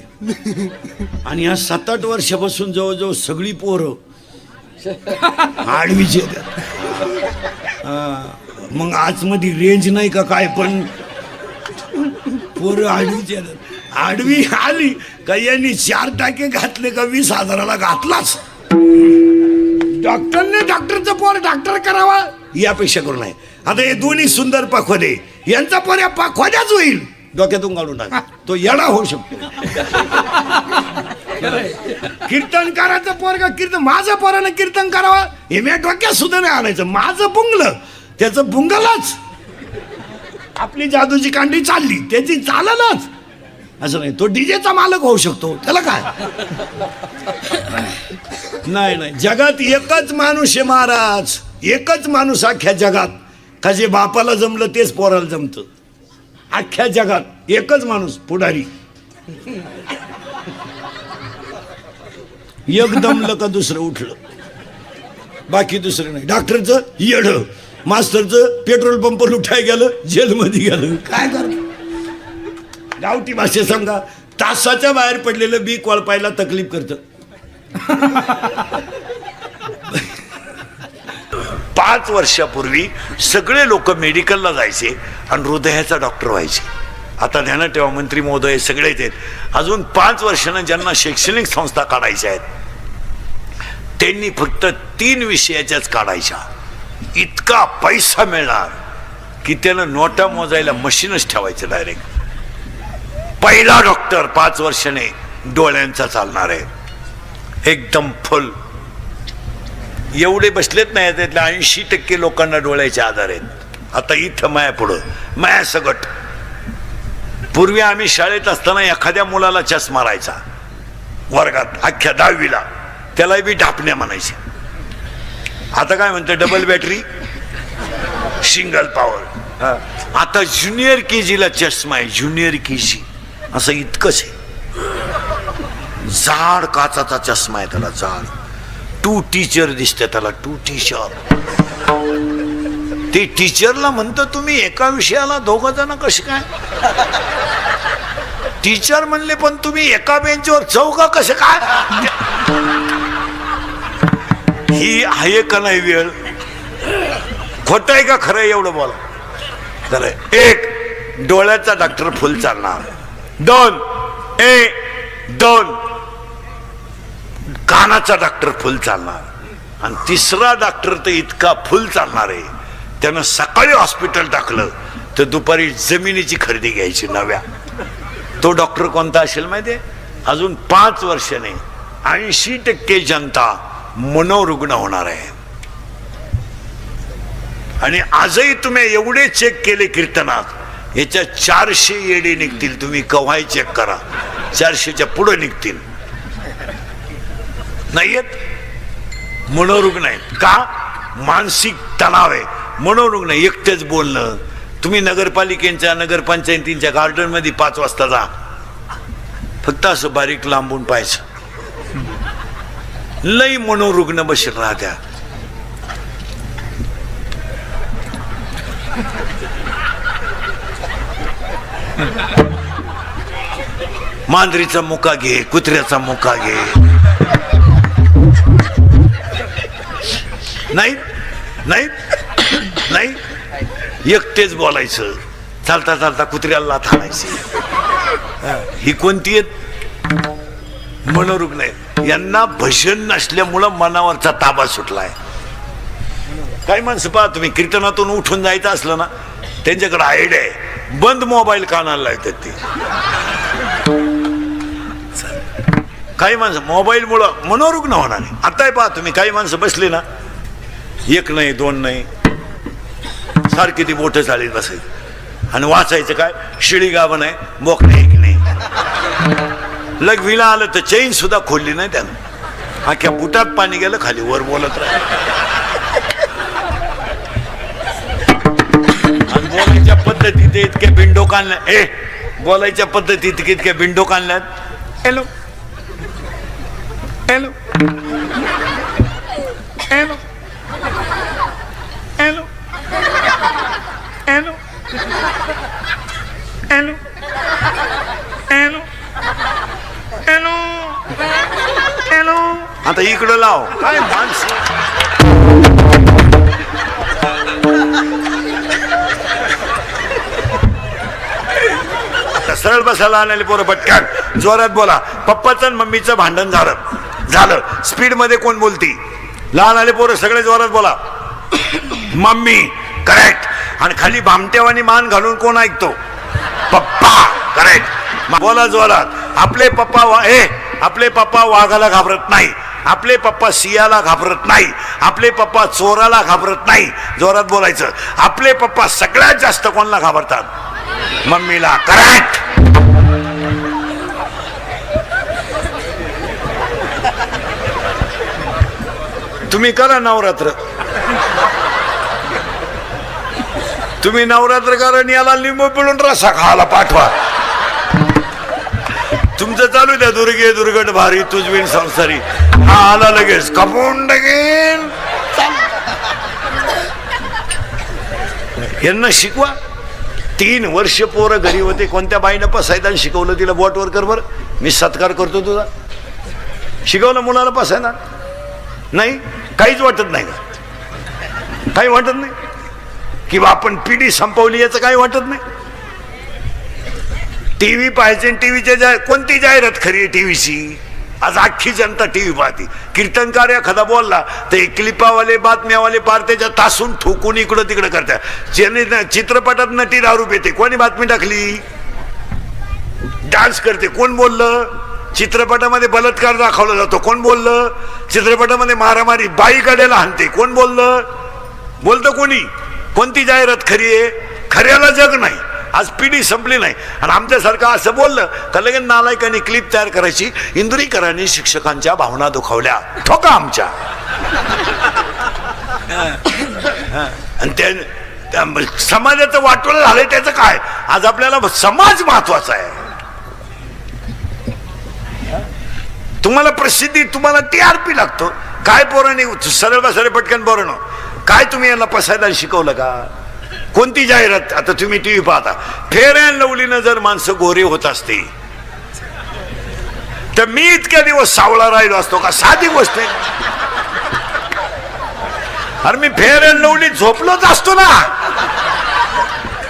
आणि या 7-8 वर्षापासून जवळजवळ सगळी पोरं आडवीची येतात. मग आजमध्ये रेंज नाही का काय, पण पोरं आडवीची येतात. आडवी आली का यांनी 4 टाके घातले का 20,000ला घातलाच. डॉक्टरने डॉक्टरचं पोर डॉक्टर करावा यापेक्षा करू नये. आता हे दोन्ही सुंदर पाखवादे, यांचा पोर या पाखवाद्याच होईल. डोक्यातून काढून टाका, तो येडा होऊ शकतो. कीर्तनकाराचं पोरगा माझं पोरानं कीर्तन करावं हे मी डोक्यात सुद्धा नाही आणायचं. माझं बुंगलं त्याचं बुंगलाच. आपली जादूची कांडी चालली त्याची चाललंच असं नाही. तो डीजेचा मालक होऊ शकतो, त्याला काय. नाही जगात एकच माणूस आहे महाराज, एकच माणूस अख्ख्या जगात का जे बापाला जमलं तेच पोराला जमतं. अख्ख्या जगात एकच माणूस पुढारी. एक दमलं का दुसरं उठलं, बाकी दुसरं नाही. डॉक्टरचं येड, मास्तरचं पेट्रोल पंप लुटाय गेलं, जेलमध्ये गेलं. काय कर गावठी भाषेत सांगा, तासाच्या बाहेर पडलेलं बी कोळपायला तकलीफ करतं. 5 वर्षापूर्वी सगळे लोक मेडिकलला जायचे आणि हृदयाचा डॉक्टर व्हायचे. आता ध्यानात ठेवा, मंत्री महोदय सगळेच आहेत. अजून 5 वर्षानं ज्यांना शैक्षणिक संस्था काढायच्या आहेत त्यांनी फक्त 3 विषयाच्याच काढायच्या. इतका पैसा मिळणार की त्यानं नोटा मोजायला मशीनच ठेवायचं डायरेक्ट. पहिला डॉक्टर 5 वर्षाने डोळ्यांचा चालणार आहे, एकदम फुल. एवढे बसलेत नाही, त्यातल्या 80% लोकांना डोळ्याचे आजार आहेत. आता इथं माया पुढं माया सगट. पूर्वी आम्ही शाळेत असताना एखाद्या मुलाला चष्मा राहायचा वर्गात अख्ख्या 10वीला, त्याला बी ढापण्या म्हणायचे. आता काय म्हणते, डबल बॅटरी सिंगल पॉवर. आता ज्युनियर केजीला चष्मा आहे, ज्युनियर केजी असं इतकंच आहे. जाड काचाचा चष्मा आहे त्याला, जाड. 2 टीचर दिसते त्याला, 2 टीचर. ते टीचरला म्हणतो तुम्ही एका विषयाला 2 जण कसे काय टीचर म्हणले, पण तुम्ही एका बेंचवर 4 कसे काय. ही आहे का नाही वेळ, खोट आहे का खरं एवढं बोला. तर 1 डोळ्याचा डॉक्टर फुल चालणार, 2 कानाचा डॉक्टर फुल चालणार, आणि 3रा डॉक्टर तर इतका फुल चालणार आहे त्यानं सकाळी हॉस्पिटल टाकलं तर दुपारी जमिनीची खरेदी घ्यायची नव्या. तो डॉक्टर कोणता असेल माहितीये? अजून 5 वर्षाने 80% जनता मनोरुग्ण होणार आहे. आणि आजही तुम्ही एवढे चेक केले कीर्तनात, याच्या 400 येडे निघतील. तुम्ही कव्हाही चेक करा, 400च्या पुढे निघतील. नाही येत, मनोरुग्ण आहेत. का? मानसिक तणाव आहे, मनोरुग्ण. एकटेच बोलणं. तुम्ही नगरपालिकेच्या नगरपंचायतींच्या गार्डन मध्ये 5 वाजता जा, फक्त असं बारीक लांबून पाहायचं. लई मनोरुग्ण बसेल राहत्या. मांजरीचा मुका घे, कुत्र्याचा मुका घे. नाही नाही नाही, एकटेच बोलायचं. चालता चालता कुत्र्याला लाथ हाणायची. ही कोणती आहेत? मनोरुग्ण आहेत. यांना भजन नसल्यामुळं मनावरचा ताबा सुटलाय. काही माणसं पहा तुम्ही, कीर्तनातून उठून जायचं असलं ना, त्यांच्याकडे आयडिया आहे, बंद मोबाईल कानाला लावतात ते. काही माणसं मोबाईल मुळे मनोरुग्ण होणार आहे. आता पहा तुम्ही, काही माणसं बसले ना, 1 नाही 2 नाही, सारखी ती बोटं चालीत बसायची आणि वाचायचं काय, शिळी गाभण आहे, बोकणे एक नाही. लघवीला आलं तर चैन सुद्धा खोलली नाही त्यानं, अख्ख्या बुटात पाणी गेलं, खाली वर बोलत राहिलं. आणि बोलायच्या पद्धतीत इतक्या बिंडो काढल्या, बोलायच्या पद्धतीत इतक्या बिंडो काढल्यात. Hello hello hello hello hello hello hello hello hello. आता इकडं लाव. काय माणसं, सरळ बसायला आणायला पोरं पटकन जोरात बोला. पप्पाचं आणि मम्मीचं भांडण झालं, स्पीड मध्ये कोण बोलती? लहान आले पोरं सगळे जोरात बोला. Mummy, correct. आणि खाली भामटेवानी मान घालून कोण ऐकतो? पप्पा, करेक्ट. बोला जोरात. आपले पप्पा वाघाला घाबरत नाही, आपले पप्पा सियाला घाबरत नाही, आपले पप्पा चोराला घाबरत नाही. जोरात बोलायचं. आपले पप्पा सगळ्यात जास्त कोणाला घाबरतात? मम्मीला, करेक्ट. तुम्ही करा नवरात्र, तुम्ही नवरात्र करा आणि याला लिंबू पिळून रसा खायला पाठवा. तुमचं चालू द्या, दुर्गे दुर्गट भारी तुझविन संसारी. हा आला लगेच कपून टाकेन. यांना शिकवा. 3 वर्ष पोरं घरी होते, कोणत्या बाईनं पसायदान शिकवलं तिला? बोटवर कर बर, मी सत्कार करतो तुझा. शिकवलं मुलाला पसायदान? नाही, काहीच वाटत नाही का? काही वाटत नाही किंवा आपण पिढी संपवली याचं काही वाटत नाही. टीव्ही पाहायचे, टीव्हीच्या कोणती जाहिरात खरी आहे टीव्हीची? आज अख्खी जनता टीव्ही पाहते. कीर्तनकार एखादा बोलला तर क्लिपावाले बातम्यावाले पार त्याच्या तासून ठोकून इकडं तिकडं करतात. चित्रपटात नटी दारू पिते, कोणी बातमी टाकली? डान्स करते, कोण बोललं? चित्रपटामध्ये बलात्कार दाखवला जातो, कोण बोललं? चित्रपटामध्ये मारामारी, बाई गाड्याला हाणते, कोण बोललं? बोलतं कोणी? कोणती जाहिरात खरी आहे? खऱ्याला जग नाही. आज पिढी संपली नाही. आणि आमच्यासारखं असं बोललं तर लगेच नालायकांनी क्लिप तयार करायची. इंदुरीकरांनी शिक्षकांच्या भावना दुखावल्या, ठोका आमच्या. आणि त्या समाजाचं वाटोळं झालंय. त्याचं काय? आज आपल्याला समाज महत्वाचा आहे. तुम्हाला प्रसिद्धी, तुम्हाला TRP लागतो. काय पोरांनी सरळ बसरे पटकन पोरांनो, काय तुम्ही यांना पसायला शिकवलं का? कोणती जाहिरात? आता तुम्ही टीव्ही पाहता, फेअर अँड लवलीनं जर माणसं गोरे होत असते तर मी इतक्या दिवस सावळा राहिलो असतो का? साधी गोष्ट आहे. अरे मी फेअर अँड लवली झोपलोच असतो ना.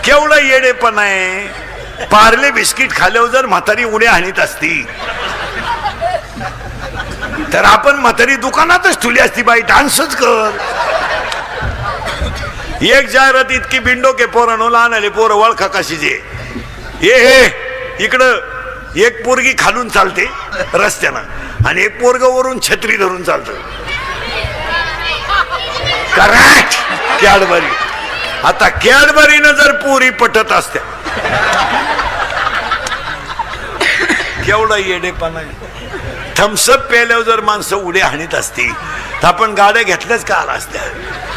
केवढं येडेपण आहे. पार्ले बिस्किट खाल्यावर जर म्हातारी उड्या हाणीत असती तर आपण म्हातारी दुकानातच ठुली असती. बाई डान्सच कर. एक जाहिरात इतकी बिंडो के पोरांनो, लहान आले पोरं वळखा कशीचे. हे इकडं एक पोरगी खालून चालते रस्त्यानं आणि एक पोरग वरून छत्री धरून चालतं. करेक्ट. कॅडबरी. आता कॅडबरीनं जर पोरी पटत असत्या, केवढा येडेपणा आहे. थम्सअप प्यायल्यावर जर माणसं उड्या हाणीत असती तर आपण गाड्या घेतल्याच का आला असत्या.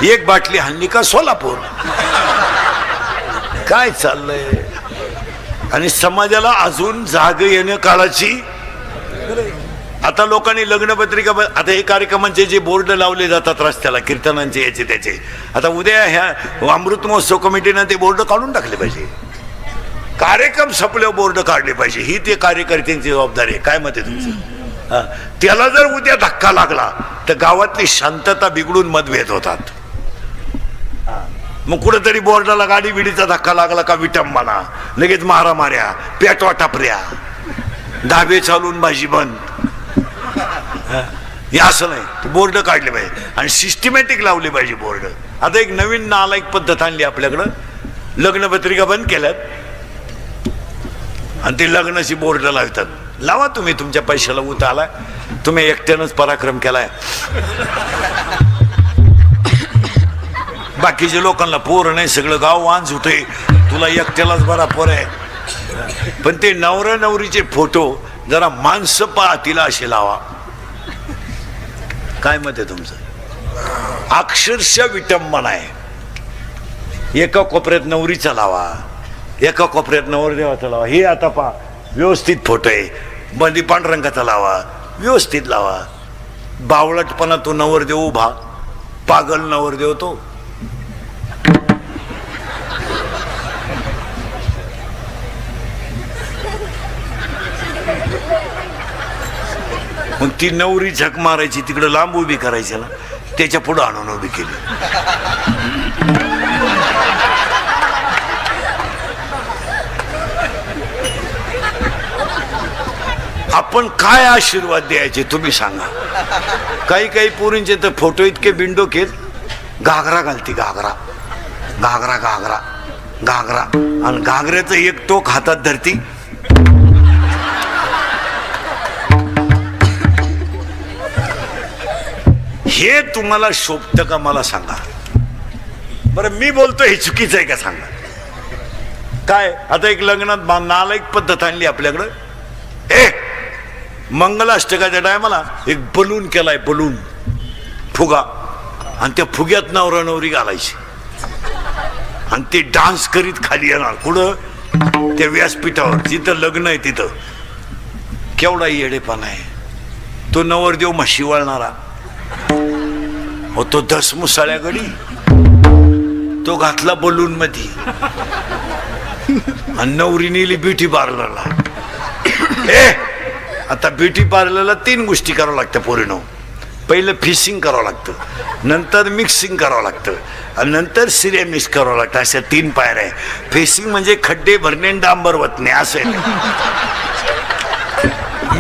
एक बाटली हाणली का सोलापूर. काय चाललंय? आणि समाजाला अजून जाग येणं काळाची. आता लोकांनी लग्नपत्रिका, आता हे कार्यक्रमांचे जे बोर्ड लावले जातात रस्त्याला, कीर्तनांचे याचे त्याचे, आता उद्या ह्या अमृत महोत्सव कमिटीनं ते बोर्ड काढून टाकले पाहिजे. कार्यक्रम संपल्यावर बोर्ड काढले पाहिजे. ही ते कार्यकर्त्यांची जबाबदारी आहे. काय मत आहे तुमचं? त्याला जर उद्या धक्का लागला तर गावातली शांतता बिघडून मतभेद होतात. मग कुठेतरी बोर्डाला गाडी बिडीचा धक्का लागला का विटंबना, लगेच मारामाऱ्या, पेटवा टापऱ्या, धाबे चालून भाजी बंद. हे असं नाही. बोर्ड काढले पाहिजे आणि सिस्टमॅटिक लावले पाहिजे बोर्ड. आता एक नवीन नालायक पद्धत आणली आपल्याकडं. लग्नपत्रिका बंद केल्यात आणि ते लग्नाची बोर्ड लावतात. लावा तुम्ही, तुमच्या पैशाला उत आलाय, तुम्ही एकट्यानंच पराक्रम केलाय. बाकीच्या लोकांना पोर नाही, सगळं गाव वांज होते, तुला एकट्यालाच बरा पोर आहे. पण ते नवरा नवरीचे फोटो जरा माणसं पाहतील असे लावा. काय मत आहे तुमचं? अक्षरशः विटंबना आहे. एका कोपऱ्यात नवरीचा लावा, एका कोपऱ्यात नवरदेवाचा लावा. हे आता पहा, व्यवस्थित फोटो आहे. मध्ये पांढरंगाचा लावा, व्यवस्थित लावा. बावळटपणा तो नवरदेव उभा, पागल नवरदेव तो. मग ती नवरी झक मारायची, तिकडे लांब उभी करायची ना, त्याच्या पुढे आणून उभी केली. आपण काय आशीर्वाद द्यायचे तुम्ही सांगा. काही काही पोरींचे तर फोटो इतके बिंडोकेत, घागरा घालती, घागरा घागरा घागरा घागरा, आणि घागऱ्याचं एक टोक हातात धरती. हे तुम्हाला शोभतं का मला सांगा बरं. मी बोलतो हे चुकीचं आहे का सांगा. काय आता एक लग्नात नालायक पद्धत आणली आपल्याकडं. मंगलाष्टकाच्या टायमाला एक बलून केलाय, बलून फुगा, आणि त्या फुग्यात नवरा नवरी घालायची आणि ते डान्स करीत खाली येणार. कुठं? त्या व्यासपीठावर जिथं लग्न आहे तिथं. केवढा येडेपणा आहे. तो नवरदेव म्हशी वळणारा हो, तो दसमुसाळ्या गडी तो घातला बलून मध्ये, आणि नवरी नेली ब्युटी पार्लरला. आता ब्युटी पार्लरला 3 गोष्टी करावं लागत्या पोरीनो. पहिलं फिशिंग करावं लागतं, नंतर मिक्सिंग करावं लागतं आणि नंतर सिरे मिक्स करावं लागतं. अशा 3 पायऱ्या आहे. फिशिंग म्हणजे खड्डे भरणे आणि डांबर वतणे असं आहे.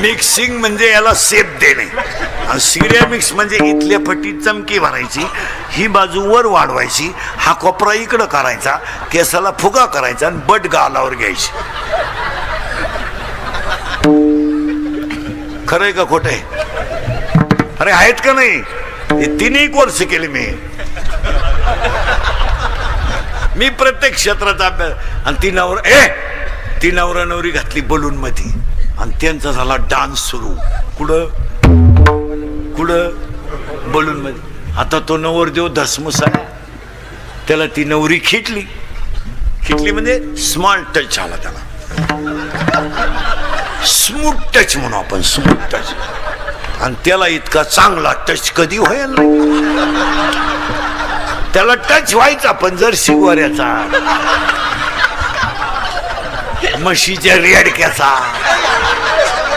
मिक्सिंग म्हणजे याला सेप देणे आणि सिरेमिक्स म्हणजे इथल्या फटीत चमकी भरायची, ही बाजू वर वाढवायची, हा कोपरा इकडं करायचा, केसाला फुगा करायचा आणि बट गालावर घ्यायची. खरंय का खोट आहे? अरे आहेत का नाही? हे 3 कोर्स केले मी प्रत्येक क्षेत्राचा अभ्यास. आणि ती नवरा नवरी घातली बलून मध्ये आणि त्यांचा झाला डान्स सुरू. कुठं बलून मध्ये. आता तो नवरदेव धसमुसा, त्याला ती नवरी खिटली म्हणजे स्मॉल टच आला त्याला. स्मूथ टच म्हणू आपण, स्मूथ टच. आणि त्याला इतका चांगला टच कधी व्हायला नाही. त्याला टच व्हायचा पण जर शिगवाऱ्याचा, म्हशीच्या रेडक्याचा.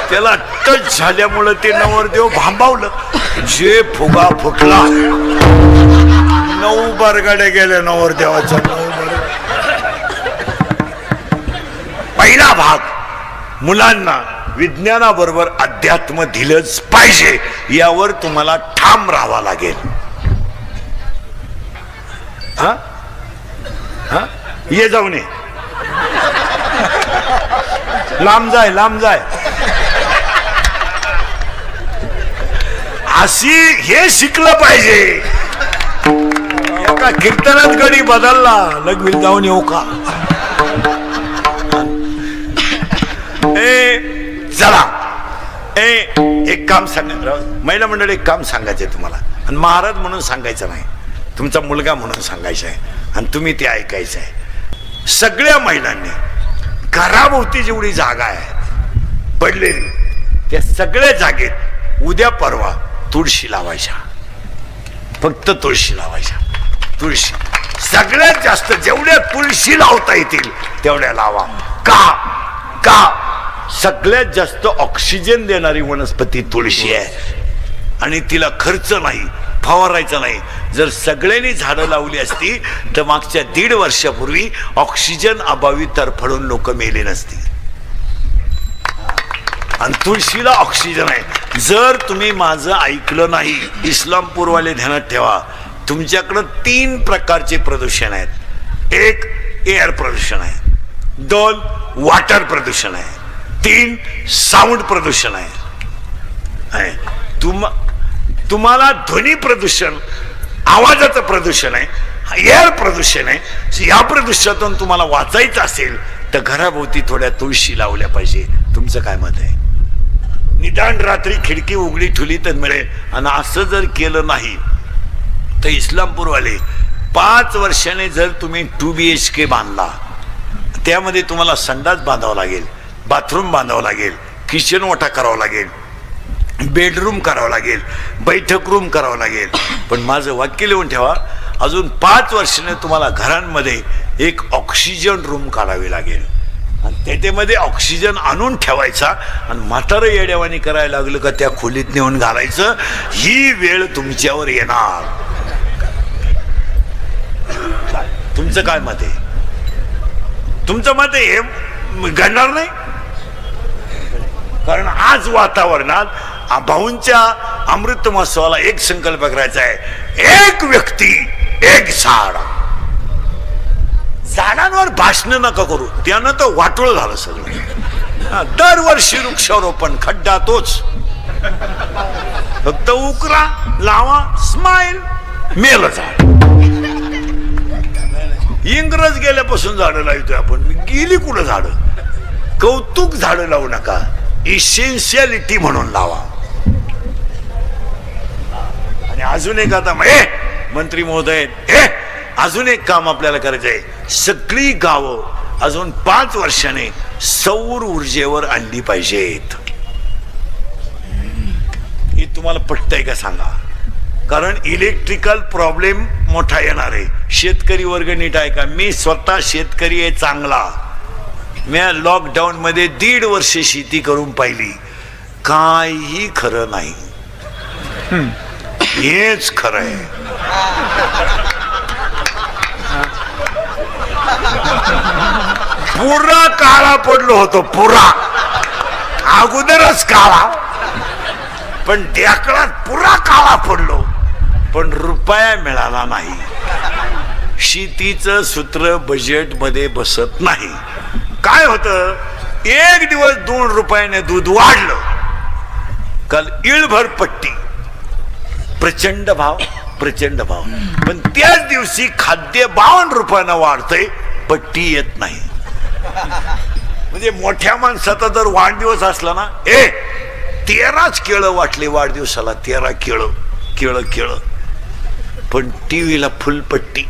त्याला टच झाल्यामुळं ते नवरदेव भांबावलं. जे फुगा फुटला, 9 बरगाड्या गेल्या नवरदेवाच्या. 9 पहिला भाग, मुलांना विज्ञानाबरोबर अध्यात्म दिलंच पाहिजे, यावर तुम्हाला ठाम राहावं लागेल. हा हा ये जाऊन ये, लांब जाय. अशी हे शिकलं पाहिजे. एका कीर्तनात गडी बदलला, लगवील जाऊन येऊ का? चला एक काम सांगा महिला मंडळ, एक काम सांगायचंय तुम्हाला. आणि महाराज म्हणून सांगायचं नाही, तुमचा मुलगा म्हणून सांगायचं आहे आणि तुम्ही ते ऐकायचं आहे. सगळ्या महिलांनी घराभोवती जेवढी जागा आहे पडलेली, त्या सगळ्या जागेत उद्या परवा तुळशी लावायच्या. फक्त तुळशी लावायच्या. तुळशी सगळ्यात जास्त जेवढ्या तुळशी लावता येतील तेवढ्या लावा. का सगळ्यात जास्त ऑक्सिजन देणारी वनस्पती तुळशी आहे आणि तिला खर्च नाही, फवारायचा नाही. जर सगळ्यांनी झाडं लावली असती तर मागच्या 1.5 वर्षापूर्वी ऑक्सिजन अभावी तरफडून लोक मेले नसती. आणि तुळशीला ऑक्सिजन आहे. जर तुम्ही माझं ऐकलं नाही, इस्लामपूरवाले ध्यानात ठेवा, तुमच्याकडं 3 प्रकारचे प्रदूषण आहेत. 1 एअर प्रदूषण आहे, 2 वॉटर प्रदूषण आहे, 3 साऊंड प्रदूषण आहे. तुम्हाला ध्वनी प्रदूषण, आवाजाचं प्रदूषण आहे, एअर प्रदूषण आहे. या प्रदूषणातून तुम्हाला वाचायचं असेल तर घराभोवती थोड्या तुळशी लावल्या पाहिजे. तुमचं काय मत आहे? निदान रात्री खिडकी उघडी ठेवली तर मिळेल. आणि असं जर केलं नाही तर इस्लामपूरवाले 5 वर्षाने जर तुम्ही 2 BHK बांधला, त्यामध्ये तुम्हाला संडास बांधावं लागेल, बाथरूम बांधावं लागेल, किचन ओटा करावं लागेल, बेडरूम करावं लागेल, बैठक रूम करावं लागेल. पण माझं वाक्य लिहून ठेवा, अजून 5 वर्षाने तुम्हाला घरांमध्ये एक ऑक्सिजन रूम काढावी लागेल आणि त्याच्यामध्ये ऑक्सिजन आणून ठेवायचा आणि म्हातारं येड्यावानी करायला लागलं का त्या खोलीत नेऊन घालायचं. ही वेळ तुमच्यावर येणार. तुमचं काय मत आहे? तुमचं मत आहे हे घडणार नाही. कारण आज वातावरणात भाऊंच्या अमृत महोत्सवाला एक संकल्प करायचा आहे, 1 व्यक्ती 1 झाड. झाडांवर भाषण नका करू, त्यानं तर वाटोळ झालं सगळं. दरवर्षी वृक्षारोपण, खड्डा तोच. फक्त उकरा, लावा, स्माइल, मेल झाड. इंग्रज गेल्यापासून झाडं लावतोय आपण, गेली कुठं झाडं? कौतुक झाडं लावू नका, इसेन्शियालिटी म्हणून लावा. आणि अजून एक आता मंत्री महोदय, अजून एक काम आपल्याला करायचं आहे. सगळी गावं अजून 5 वर्षाने सौर ऊर्जेवर आणली पाहिजेत. हे तुम्हाला पटतंय का सांगा? कारण इलेक्ट्रिकल प्रॉब्लेम मोठा येणार आहे. शेतकरी वर्ग नीट आहे का? मी स्वतः शेतकरी आहे चांगला. मी लॉकडाऊन मध्ये 1.5 वर्ष शेती करून पाहिली, काही खरं नाही. हेच खरंय. पुरा काळा पडलो होतो, पुरा अगोदरच काळा, पण ढेकळात पुरा काळा पडलो, पण रुपया मिळाला नाही. शेतीचं सूत्र बजेट मध्ये बसत नाही. काय होतं, एक दिवस 2 रुपयाने दूध वाढलं, काल इळभर पट्टी, प्रचंड भाव, प्रचंड भाव. पण त्याच दिवशी खाद्य 52 रुपयानं वाढतंय, पट्टी येत नाही. म्हणजे मोठ्या माणसाचा जर वाढदिवस असला ना, 13च केळं वाटले वाढदिवसाला, 13 केळं, केळं केळं. पण टीव्हीला फुलपट्टी,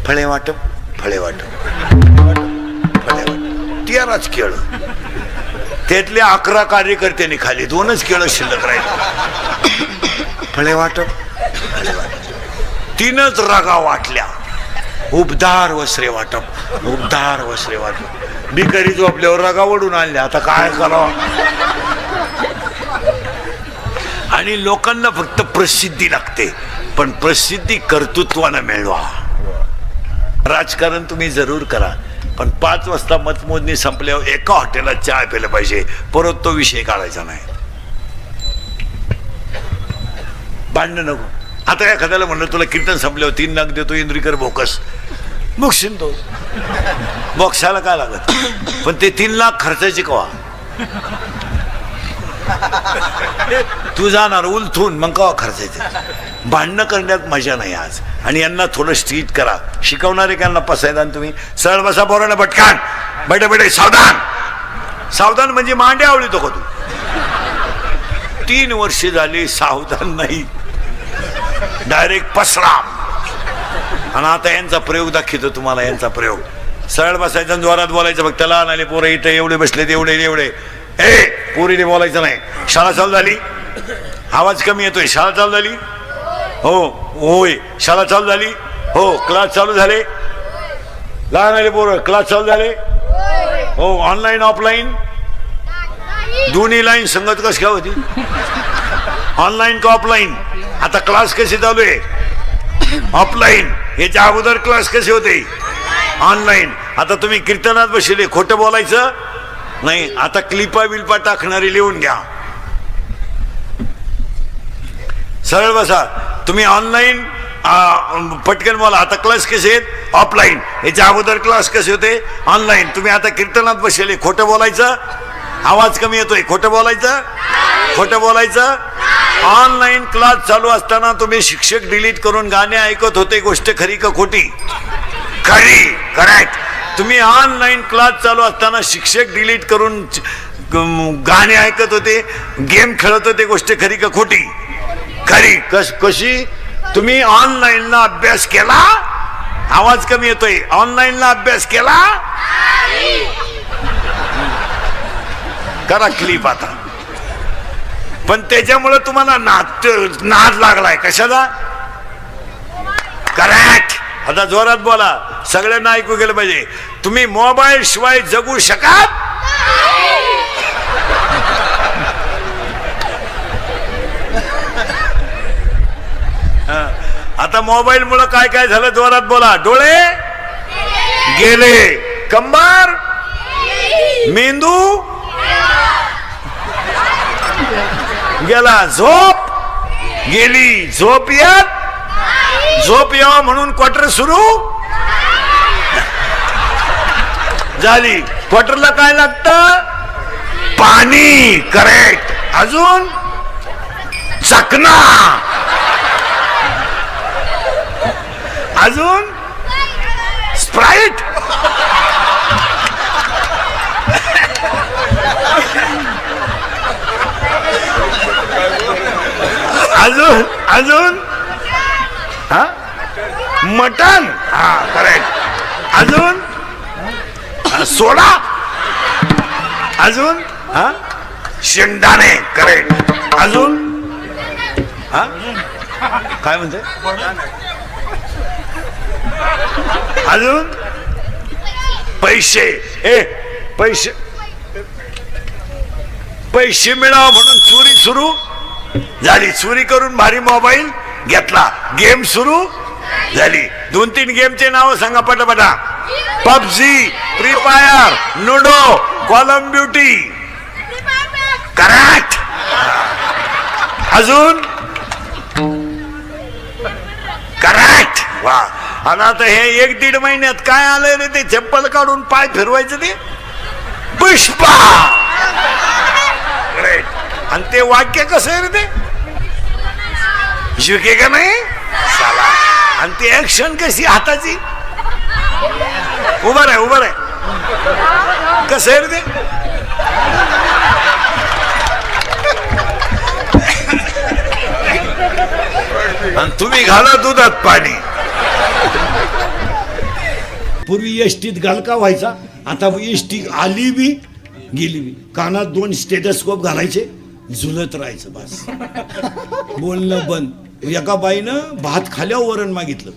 फळे वाटप, फळे वाटप, फळे वाटप, 13च केळं. त्यातले 11 कार्यकर्त्यांनी खाली, 2च केळं शिल्लक राहिले. फळे वाटप, फळे वाटप. 3च रागा वाटल्या. उबदार वस्त्रे वाटप, उबदार वस्त्रे वाटप. भिकारी झोपल्यावर रागा ओढून आणल्या, आता काय करावं. आणि लोकांना फक्त प्रसिद्धी लागते, पण प्रसिद्धी कर्तृत्वानं मिळवा. राजकारण तुम्ही जरूर करा, पण 5 वाजता मतमोजणी संपल्यावर एका हॉटेलात चहा प्यायला पाहिजे, परत तो विषय काढायचा नाही. भांडण नको. आता एखाद्याला म्हणलं तुला कीर्तन संपल्यावर 3 लाख देतो, इंद्रिकर बोकस, मुक्षिन तो बॉक्साला काय लागत. पण ते 3 लाख खर्चाचे कवा तू जाणार उलथून, मग कवा खर्चायचे. भांडणं करण्यात मजा नाही आज. आणि यांना थोडं स्ट्रीट करा. शिकवणारे त्यांना पसायदान. तुम्ही सरळ बसा, पोरांना भटकान, बैठे बैठे सावधान. सावधान म्हणजे मांडे आवडतो का तू? 3 वर्षे झाली सावधान नाही, डायरेक्ट पसराम. आणि आता यांचा प्रयोग दाखवतो तुम्हाला, यांचा प्रयोग. सरळ बसायचा, जोरात बोलायचं. बघ त्याला आले पोरं इथं एवढे बसलेत, एवढे एवढे. पोरीने बोलायचं नाही. शाळा चालू झाली, आवाज कमी येतोय. शाळा चालू झाली, हो होय. शाळा चालू झाली, हो. क्लास चालू झाले, लहान आले पोरं, क्लास चालू झाले, हो. ऑनलाईन ऑफलाईन दोन्ही लाईन संगत कस काय होती? ऑनलाईन का ऑफलाईन? आता क्लास कसे चालू आहे? ऑफलाईन. याच्या अगोदर क्लास कसे होते? ऑनलाईन. आता तुम्ही कीर्तनात बसले, खोटं बोलायचं नाही. आता क्लिपा बिल्पा टाकणारी लिहून घ्या. सरळ बसा. तुम्ही ऑनलाईन पटकन बोला. आता क्लास कसे आहेत? ऑफलाईन. याच्या अगोदर क्लास कसे होते? ऑनलाईन. तुम्ही आता कीर्तनात बसले, खोटं बोलायचं, आवाज कमी येतोय, खोटं बोलायचं, खोटं बोलायचं. ऑनलाईन क्लास चालू असताना तुम्ही शिक्षक डिलीट करून गाणे ऐकत होते, गोष्ट खरी का खोटी? खरी, करेक्ट. तुम्ही ऑनलाईन क्लास चालू असताना शिक्षक डिलीट करून गाणे ऐकत होते, गेम खेळत होते, गोष्ट खरी का खोटी? खरी. कशी? तुम्ही ऑनलाईनला अभ्यास केला, आवाज कमी येतोय, ऑनलाईनला अभ्यास केला, करा क्लिप आता. पण त्याच्यामुळे तुम्हाला नाद लागलाय. कशाचा? करेक्ट. आता जोरात बोला, सगळ्यांना ऐकू गेलं पाहिजे. तुम्ही मोबाईल शिवाय जगू शकाल? आता मोबाईल मुळे काय काय झालं? जोरात बोला. डोळे गेले, कंबर, मेंदू गेला, झोप गेली. झोप येत, झोप यावं म्हणून क्वार्टर सुरू झाली. क्वार्टरला काय लागतं? पाणी. करेक्ट. अजून चकना, अजून स्प्राईट, अजून अजून हा मटन. हा करेक्ट. अजून सोडा, अजून हा शेंगदाणे. करेक्ट. अजून हा काय म्हणते? अजून पैसे. पैसे, पैसे मिळावं म्हणून चोरी सुरू झाली चोरी करून भारी मोबाईल घेतला, गेम सुरू झाली. 2-3 गेमचे नाव सांगा पटापटा. PUBG, free fire, ludo, call of duty. Correct. अजून करेक्ट. वा. आणि आता हे 1-1.5 महिन्यात काय आलंय रे ते, चप्पल काढून पाय फिरवायचं ते पुष्पा. ग्रेट. आणि ते वाक्य कसं आहे रे ते, झुके का नाही साला. आणि ती ऍक्शन कशी हाताची, उभं आहे कसं आहे रे ते. आणि तुम्ही घाला दुधात पाणी. पूर्वी एसटीत गालका व्हायचा, आता एसटी आली बी गेली बी, कानात 2 स्टेथोस्कोप घालायचे, झुलत राहायचं बस. बोलणं बंद. एका बाईनं भात खाल्यावर वरण मागितलं,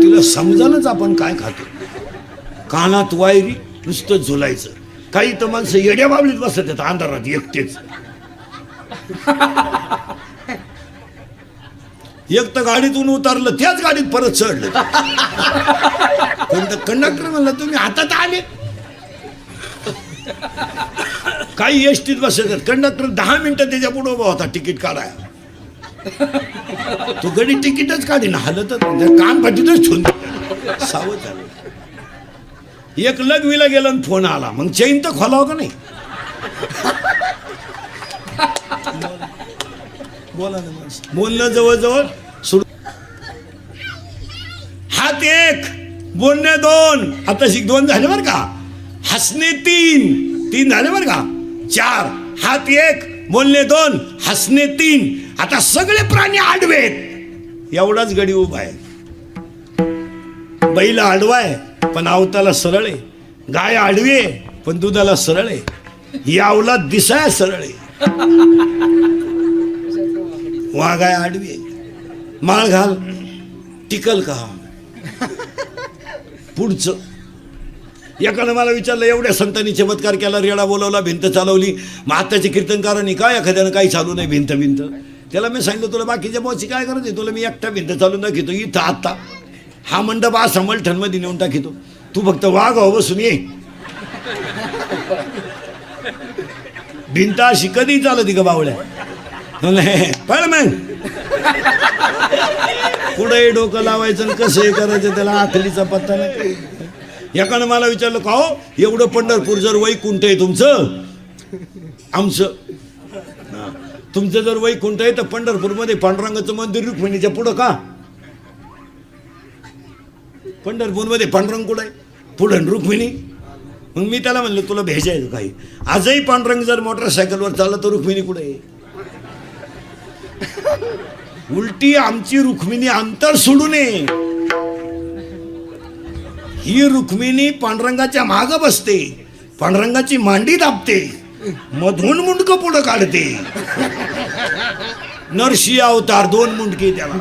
तिला समजानच आपण काय खातो. कानात वायरी, नुसतं झुलायचं. काही तर माणसं येड्या बाबलीत बसत आहेत अंधारात एकटेच. एक तर गाडीतून उतरलं, त्याच गाडीत परत चढलं. कंडक्टर म्हणलं तुम्ही हातात आले. काही एसटीत बसत, कंडक्टर 10 मिनिटं त्याच्या पुढे उभा होता तिकीट काढाय. तो गडी तिकीटच काढीन, हलतच कान फाटीतच ठेवून सावध झालं. एक लग्वीला गेला आणि फोन आला, मग चैन तर खोलावं का नाही. बोला ना, बोलणं जवळजवळ सुरू. हात 1, बोलणे 2, आता 2 झाले बरं का. हसणे 3 झाले बरं का. 4, हात 1, बोलणे 2, हसणे 3. आता सगळे प्राणी आडवेत, एवढाच गडी उभा आहे. बैल आडवा आहे पण अवताला सरळ आहे. गाय आडवी आहे पण दुधाला सरळ आहे. यावला दिसाय सरळ आहे. वाघाय आडवी आहे. माळ घाल टिकल का. पुढचं एकानं मला विचारलं, एवढ्या संतांनी चमत्कार केला, रेडा बोलवला, भिंत चालवली, मग आत्ताच्या कीर्तनकारांनी काय एखाद्यानं काही चालू नाही भिंत. त्याला मी सांगितलं, तुला बाकीच्या बॉसची काय गरज आहे, तुला मी एकटा भिंत चालून दाखवतो इथं आत्ता. हा मंडप असा मलठणमध्ये नेऊन टाकितो, तू फक्त वाघ हो बसून ये. भिंत अशी कधी चालती का बावळ्या. पण मग पुढे डोकं लावायचं आणि कसं हे करायचं, त्याला आखलीचा पत्ता नाही. एकानं मला विचारलं, का हो एवढं पंढरपूर जर वैकुंठ आहे तुमचं, आमचं तुमचं जर वैकुंठ आहे तर पंढरपूरमध्ये पांडुरंगाचं मंदिर रुक्मिणीच्या पुढं का. पंढरपूरमध्ये पांडुरंग कुठं आहे, पुढं रुक्मिणी. मग मी त्याला म्हणलं, तुला भेजायचं काही. आजही पांडुरंग जर मोटरसायकलवर चालला तर रुक्मिणी कुठे आहे. उलटी आमची रुक्मिणी अंतर सोडू नये. ही रुक्मिणी पांडुरंगाच्या माग बसते, पांडुरंगाची मांडी दाबते, मधून मुंडक पुढं काढते. नरशी अवतार 2 मुंडके त्याला.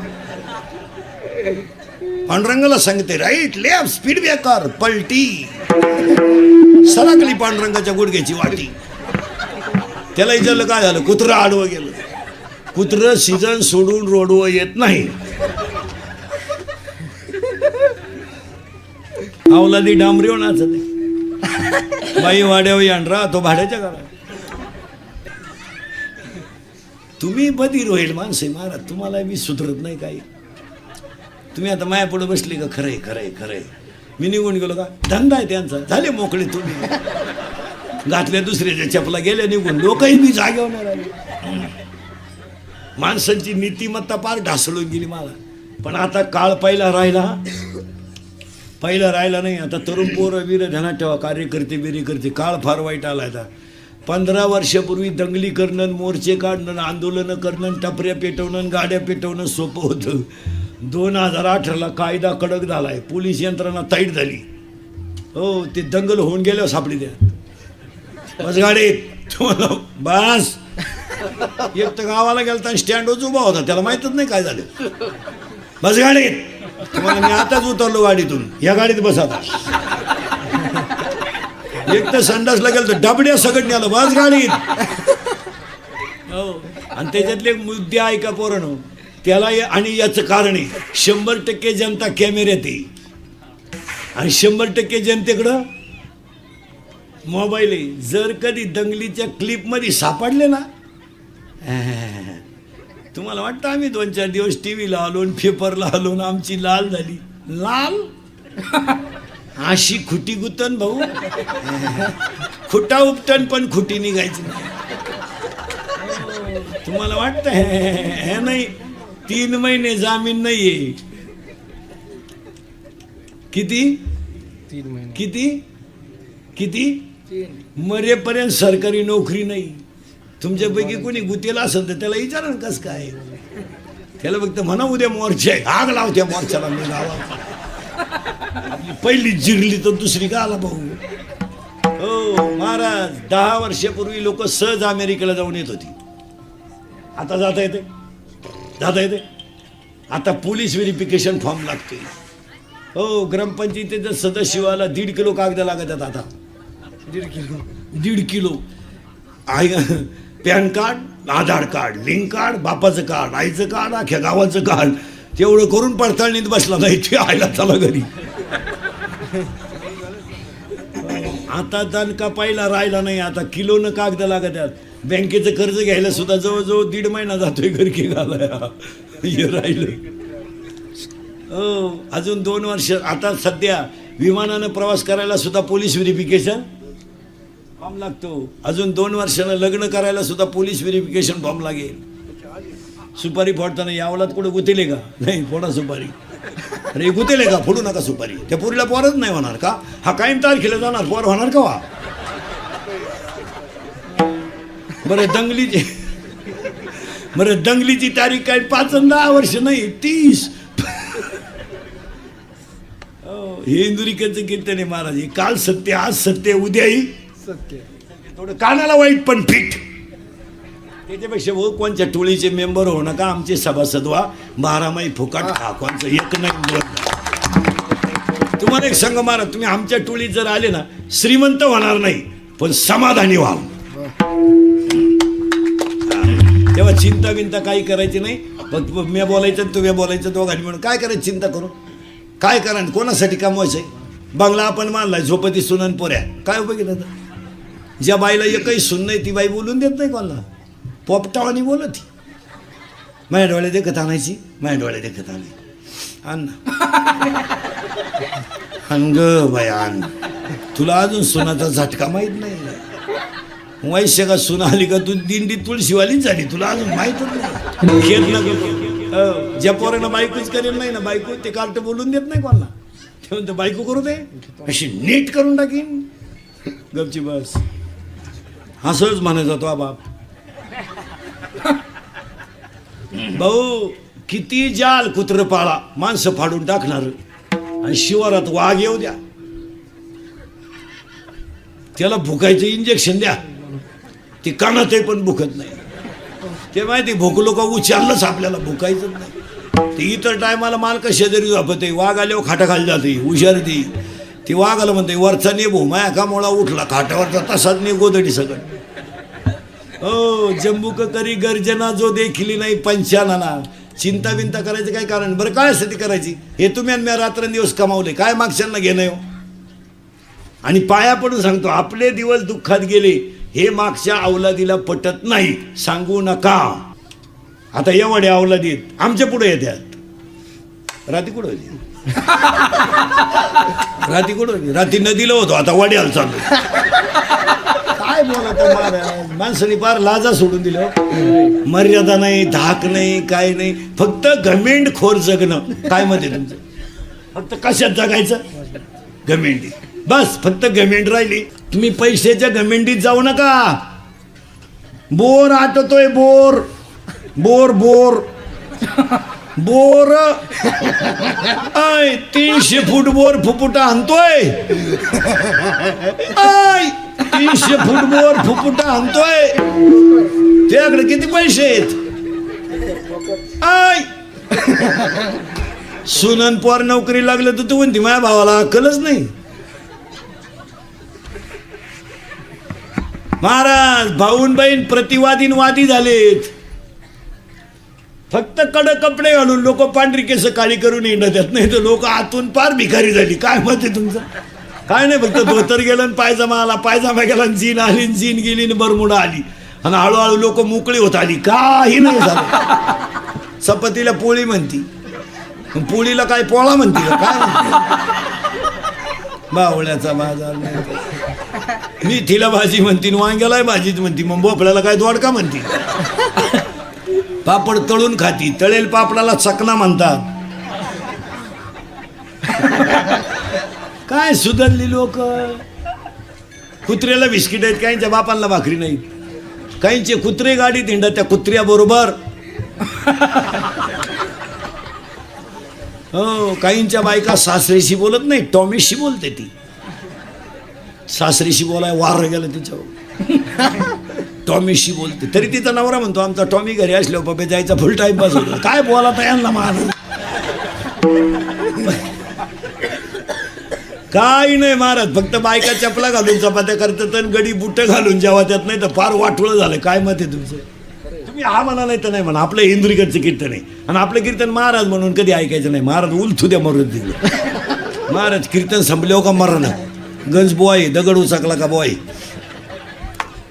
पांडुरंगाला सांगते राईट लेफ्ट स्पीड ब्रेकर पलटी. सरकली पांडुरंगाच्या गुडघ्याची वाटी. त्याला विचारलं काय झालं, कुत्रं आडवं गेलं. कुत्रं सीझन सोडून रोडवर येत नाही. अवलादी डांबरीव नाचते, बाई वाड्यावर यांडरा तो भाड्याच्या घरात. तुम्ही बधीर होईल माणसे महाराज, तुम्हाला मी सुधरत नाही काही. तुम्ही आता माया पुढे बसली का, खरंय खरंय खरंय. मी निघून गेलो का, धंदा आहे त्यांचा, झाले मोकळे. तुम्ही घातल्या दुसऱ्याच्या चपला गेल्या निघून, लोकही मी जागेवर नाही राहिले. माणसांची नीतिमत्ता पार ढासळून गेली मला. पण आता काळ पहिला राहिला नाही. आता तरुण पोरं वीर ध्यानात ठेवा, कार्यकर्ते बिरेकर्ते, काळ फार वाईट आला. आता 15 वर्षापूर्वी दंगली करणं, मोर्चे काढणं, आंदोलनं करणं, टपऱ्या पेटवणं, गाड्या पेटवणं सोपं होतं. 2018ला कायदा कडक झालाय, पोलीस यंत्रणा ताईट झाली. हो, ते दंगल होऊन गेल्यावर सापडी द्या बस गाडीत. बस एक तर गावाला गेला स्टँडवर उभा होता, त्याला माहीतच नाही काय झालं. बस गाडीत. तुम्हाला मी आताच उतरलो गाडीतून, या गाडीत बसा. एक तर संडासला गेलं तर डबड्या सगळं आलं. बस गाडीत. हो. आणि त्याच्यातले मुद्दे ऐका पोरांनो, त्याला आणि याचं कारण आहे 100% जनता कॅमेऱ्यात आहे आणि 100% जनतेकडं मोबाईल आहे. जर कधी दंगलीच्या क्लिपमध्ये सापडले ना, तुम्हाला वाटतं आम्ही 2-4 दिवस टीव्हीला आलो आणि पेपरला आलो आणि आमची लाल झाली. लाल अशी खुटी गुतन भाऊ, खुटा उपटन पण खुटी निघायची नाही. तुम्हाला वाटतं हे नाही 3 महिने जामीन नाहीये. किती 3 महिने किती किती मरेपर्यंत सरकारी नोकरी नाही. तुमच्यापैकी कोणी गुतेला असेल तर त्याला विचारा ना कसं काय. त्याला फक्त म्हणा उद्या मोर्चा आहे, आग लावत्या मोर्चाला मी गावात. पहिली जिरली तर दुसरी का आला भाऊ. हो महाराज, 10 वर्षापूर्वी लोक सहज अमेरिकेला जाऊन येत होती. आता जाता येते. आता पोलीस व्हेरिफिकेशन फॉर्म लागते. हो, ग्रामपंचायतीच्या सदस्याला 1.5 किलो कागद लागतात. आता 1.5 किलो पॅन कार्ड, आधार कार्ड, लिंक कार्ड, बापाचं कार्ड, आईचं कार्ड, अख्ख्या गावाचं कार्ड, तेवढं करून पडताळणीत बसला नाही ते आयला चला घरी. आता दणका पाहिला राहिला नाही. आता किलोनं कागद लागतात. बँकेचं कर्ज घ्यायला सुद्धा जवळजवळ 1.5 महिना जातोय घरकी घालाया. हे राहिलं. हो, अजून 2 वर्ष. आता सध्या विमानानं प्रवास करायला सुद्धा पोलीस व्हेरिफिकेशन फॉर्म लागतो. अजून 2 वर्षानं लग्न करायला सुद्धा पोलीस व्हेरिफिकेशन फॉर्म लागेल. सुपारी फोडताना यावलात कुठं गुतेले का? नाही, फोडा सुपारी. अरे गुतेले का? फोडू नका सुपारी. त्या पोरीला पोरच नाही होणार का? हा कायम तारखेला जाणार, पोर होणार का? वा बरं दंगलीची तारीख काय 5 आणि 10 वर्ष नाही, 30. हे इंदुरीकरचं कीर्तन आहे महाराज. हे काल सत्य, आज सत्य, उद्याही सत्य. थोडं कानाला वाईट पण फिट. त्याच्यापेक्षा भाऊ कोणच्या टोळीचे मेंबर हो नका, आमचे सभासद व्हा. 12 माही फुकाट खा, कोणचं एक नाही. तुम्हाला एक संघ महाराज, तुम्ही आमच्या टोळीत जर आले ना, श्रीमंत होणार नाही पण समाधानी व्हा. तेव्हा चिंता बिंता काही करायची नाही. फक्त मी बोलायचं तुम्ही बोलायचं, दोघांनी म्हणून काय करायचं, चिंता करू काय करा, कोणासाठी कमवायचंय. बंगला आपण मानलाय, झोपती सुनन पोऱ्या, काय उपयोग केला. ज्या बाईला एकही सुन नाही ती बाई बोलून देत नाही कोणाला. पोपटावानी बोलत ती. माझ्या डोळ्या देखत आणायची, माझ्या डोळ्या देखत आणायची. आण आण ग बाई आण. तुला अजून सुनाचा झटका माहीत नाही. वैश्य का सुना आली का तू दिंडी तुळशीवालीच झाली, तुला अजून माहीतच नाही. खेळ नको. ज्या पोरानं बायकोच करेल नाही ना, बायको ते कार्ट बोलून देत नाही कोणाला. ते म्हणतं बायको करू दे, अशी नीट करून टाकीन. गपची बस. असंच म्हणायचा तो बाप. भाऊ किती जाल कुत्र पाळा, माणसं फाडून टाकणार. आणि शिवारात वाघ येऊ द्या, त्याला भुकायचं इंजेक्शन द्या, ती कानात पण भुकत नाही. ते माहिती भुकलो का उचारलंच आपल्याला, भुकायचं नाही. ते इतर टायमाला मालका शेजारी झोपते, वाघ आल्यावर खाटाखाली जाते, हुशार ती वाघाला म्हणते वरचा नेबो माया का मोळा उठला खाटावरचा तसाच ने गोदडी सगळं. हो, जम्बूक करी गर्जना जो देखिली नाही पंचानाला. चिंता बिंता करायचं काय कारण. बरं काय साठी करायची. हे तुम्ही आणि मी रात्रंदिवस कमावले, काय मागच्यांना घेणं हो. आणि पाया पडून सांगतो, आपले दिवस दुःखात गेले हे मागच्या अवलादीला पटत नाही. सांगू नका. आता एवढ्या अवलादीत आमच्या पुढे येतात. राती कुठं होती, राती कुठं होती, राती नदीला होतो, आता वड्याला चाललो. काय बोलत महाराज, माणसाने फार लाजा सोडून दिलं. मर्यादा नाही, धाक नाही, काय नाही, फक्त घमेंड खोर जगणं. काय मध्ये तुमचं फक्त कशात जगायचं, घमेंडी. बस फक्त घमेंड राहिली. तुम्ही पैशाच्या घमेंडीत जाऊ नका. बोर आटतोय, bore bore bore bore. 300 foot bore फुफुटा आणतोय. 300 फूट बोर फुफुटा आणतोय. त्याकडे किती पैसे आहेत. सुनन पोर नोकरी लागलं तर तू म्हणती माझ्या भावाला अक्कलच नाही. महाराज भाऊन बहीण प्रतिवादीन वादी झालेत. फक्त कडक कपडे घालून लोक पांढरी केस काळी करून येणार त्यात, नाही तर लोक आतून पार भिकारी झाली. काय मत आहे तुमचं? काय नाही, फक्त धोतर गेलं आणि पायजामा आला, पायजामा गेला आणि जीन आली, जीन गेली आणि बरमुडा आली आणि हळूहळू लोक मोकळी होत आली. काही नाही झालं. चपातीला पोळी म्हणती, पोळीला काय पोळा म्हणती का काय बावळ्याचा बाजार नाही. मेथीला भाजी म्हणती, वांग्याला भाजीच म्हणती, मग भोपळ्याला काय दोडका म्हणती. पापड तळून खाती, तळेल पापडाला चकना म्हणतात. काय सुधारली लोक. कुत्र्याला बिस्किट आहेत, काहींच्या बापांना भाकरी नाही. काहींचे कुत्रे गाडीत हिंडत त्या कुत्र्या बरोबर. हो, काहींच्या बायका सासरीशी बोलत नाही, टॉमीशी बोलते. ती सासरीशी बोलाय वार गेलं तिच्यावर, टॉमीशी बोलते. तरी तिचा नवरा म्हणतो आमचा टॉमी घरी असल्यावर पप्पे जायचा फुल टाइमपास होतो. काय बोला यांना मान. काही नाही महाराज, फक्त बायका चपला घालून चपात्या करतात आणि गडी बुट्ट घालून जेव्हा त्यात, नाही तर फार वाटोळं झालं. काय मत आहे तुमचं? तुम्ही हा म्हणा नाही तर नाही म्हणा. आपलं इंद्रिकडचं कीर्तन आहे आणि आपलं कीर्तन महाराज म्हणून कधी ऐकायचं नाही. महाराज उलथू द्या मरून दिलं. महाराज कीर्तन संपल्यावर का मरण, गंज बोय दगड उचकला का बोय.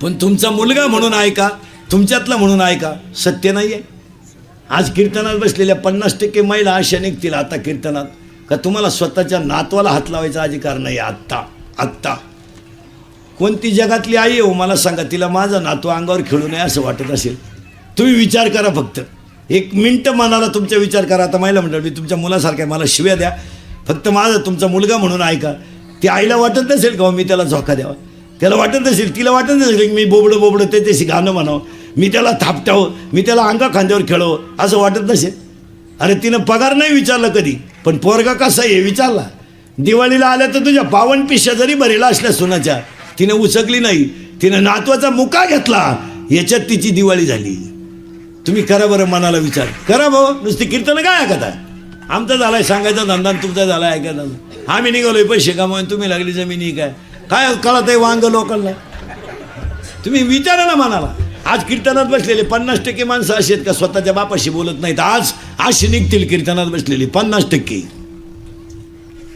पण तुमचा मुलगा म्हणून ऐका, तुमच्यातला म्हणून ऐका. सत्य नाही आहे. आज कीर्तनात बसलेल्या 50% महिला अशा निघतील आता कीर्तनात का तुम्हाला स्वतःच्या नातवाला हात लावायचा अधिकार नाही. आत्ता कोणती जगातली आई आहे हो मला सांगा, तिला माझा नातू अंगावर खेळू नये असं वाटत असेल? तुम्ही विचार करा, फक्त 1 मिनिट मनाला तुमचा विचार करा. आता महिला म्हणतात मी तुमच्या मुलासारखा आहे, मला शिव्या द्या, फक्त माझा तुमचा मुलगा म्हणून ऐका. ती आईला वाटत नसेल का मी त्याला झोका द्यावा? त्याला वाटत नसेल, तिला वाटत नसेल की मी बोबडं ते त्याशी गाणं म्हणावं, मी त्याला थापटावं, मी त्याला अंगा खांद्यावर खेळावं, असं वाटत नसेल? अरे तिनं पगार नाही विचारला कधी, पण पोरगा कसा आहे विचारला. दिवाळीला आल्या तर तुझ्या 52 पिशा जरी भरेला असल्या सोनाच्या, तिनं उचकली नाही. तिनं नातवाचा मुका घेतला, याच्यात तिची दिवाळी झाली. तुम्ही करा बरं, मनाला विचार करा भाऊ. नुसती कीर्तन काय ऐकता? आमचा झालाय सांगायचा धंदा, तुमचा झालाय ऐकायचा. आम्ही निघालोय पैसे कमावून, तुम्ही लागली जमिनी काय कळत आहे वांग लोकांना? तुम्ही विचारा ना मनाला. आज कीर्तनात बसलेले 50% माणसं अशी आहेत का स्वतःच्या बापाशी बोलत नाहीत? आज अशी निघतील कीर्तनात बसलेली 50%.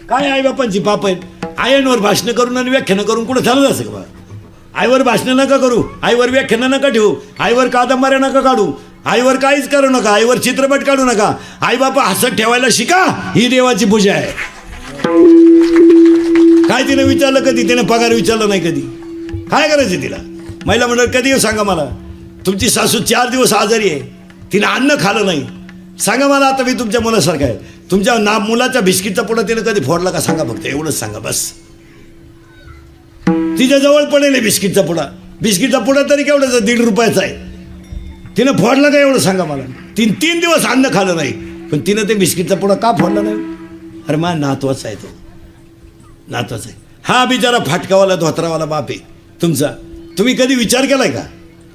काय आई बापांची पाप आहेत? आयांवर भाषणं करून आणि व्याख्यानं करून कुठं चालत असं का? आईवर भाषणं नका करू, आईवर व्याख्यानं नका ठेवू, आईवर कादंबऱ्या नका काढू, आईवर काहीच करू नका, आईवर चित्रपट काढू नका. आई बापा हसत ठेवायला शिका, ही देवाची पूजा आहे. काय तिने विचारलं कधी? तिने पगार विचारला नाही कधी. काय करायचं तिला? महिला मंडळ कधी सांगा मला. तुमची सासू 4 दिवस आजारी आहे, तिने अन्न खाल्लं नाही, सांगा मला. आता मी तुमच्या मुलासारखा आहे, तुमच्या मुलाच्या बिस्किटचा पुडा तिने कधी फोडला का? सांगा फक्त, एवढंच सांगा बस. तिच्या जवळ पडेल बिस्किटचा पुडा. बिस्किटचा पुडा तरी केवढ्याचा? 1.5 रुपयाचा आहे. तिनं फोडला का एवढं सांगा मला. 3 दिवस अन्न खाल्लं नाही, पण तिनं ते बिस्किटचा पुडा का फोडला नाही? अरे माझा नातवाचा आहे, तो नातवाचा आहे. हा बिचारा फाटकावाला धोत्रावाला बाप आहे तुमचा. तुम्ही कधी विचार केलाय का?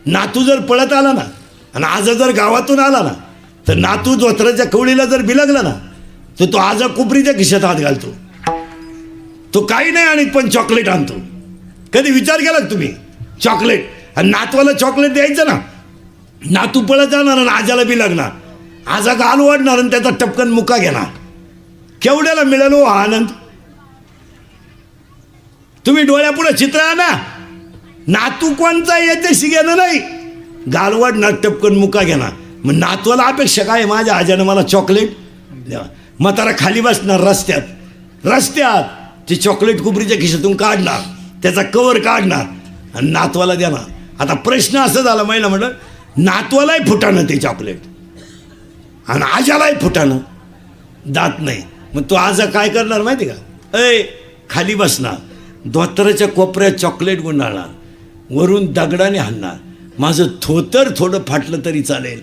नातू जर पळत आला ना आणि आज जर गावातून आला ना, तर नातू धोत्राच्या कवळीला जर बिलगला ना, तर तो आज कुपरीच्या खिशात हात घालतो. तो काही नाही आणि पण चॉकलेट आणतो. कधी विचार केला का तुम्ही? चॉकलेट. आणि नातवाला चॉकलेट द्यायचं ना, नातू पळत जाणार आणि आजाला बिलगणार, आजा गाल वाढणार आणि त्याचा टपकन मुका घेणार. केवढ्याला मिळाल हो हा आनंद? तुम्ही डोळ्यापुढे चित्र आणा. नातू कोणचा याच्याशी घेणं नाही, गालवाड ना टपकन मुका घेणार. मग नातवाला अपेक्षा काय? माझ्या आजानं मला चॉकलेट द्या. म्हातारा खाली बसणार रस्त्यात ते चॉकलेट कुपरीच्या खिशातून काढणार, त्याचा कवर काढणार आणि नातवाला देणार. आता प्रश्न असं झाला महिला म्हणलं, नातवालाही फुटाणं ते चॉकलेट आणि आजालाही फुटाणं, दात नाही. मग तो आजा काय करणार माहिती का? खाली बसणार, धोत्राच्या कोपऱ्यात चॉकलेट गुंडाळणार, वरून दगडाने हाणणार. माझं थोतर थोडं फाटलं तरी चालेल,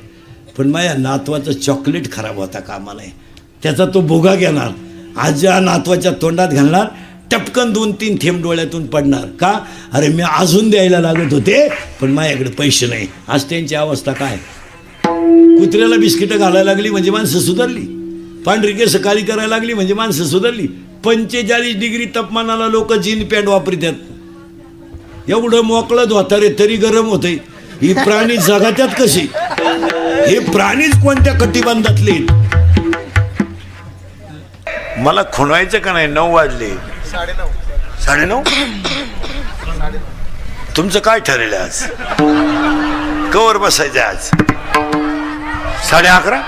पण माझ्या नातवाचं चॉकलेट खराब होता कामा नये. त्याचा तो भोगा घेणार, आजा नातवाच्या तोंडात घालणार, टपकन 2-3 थेंब डोळ्यातून पडणार. का? अरे मी अजून द्यायला लागत होते, पण माझ्याकडे पैसे नाही. आज त्यांची अवस्था काय? कुत्र्याला बिस्किटं घालायला लागली म्हणजे माणसं सुधारली, पांढरी केस काळी करायला लागली म्हणजे माणसं सुधारली. 45 डिग्री तापमानाला लोक जीन पॅन्ट वापरतात. एवढं मोकळं धोतारे तरी गरम होते. ही प्राणी जगात्यात कशी? हे प्राणीच कोणत्या कटिबंधातले? मला खुणवायचं का नाही? 9 वाजले. 9:30. तुमचं काय ठरेल आज? कवर बसायचं आज? 11:30.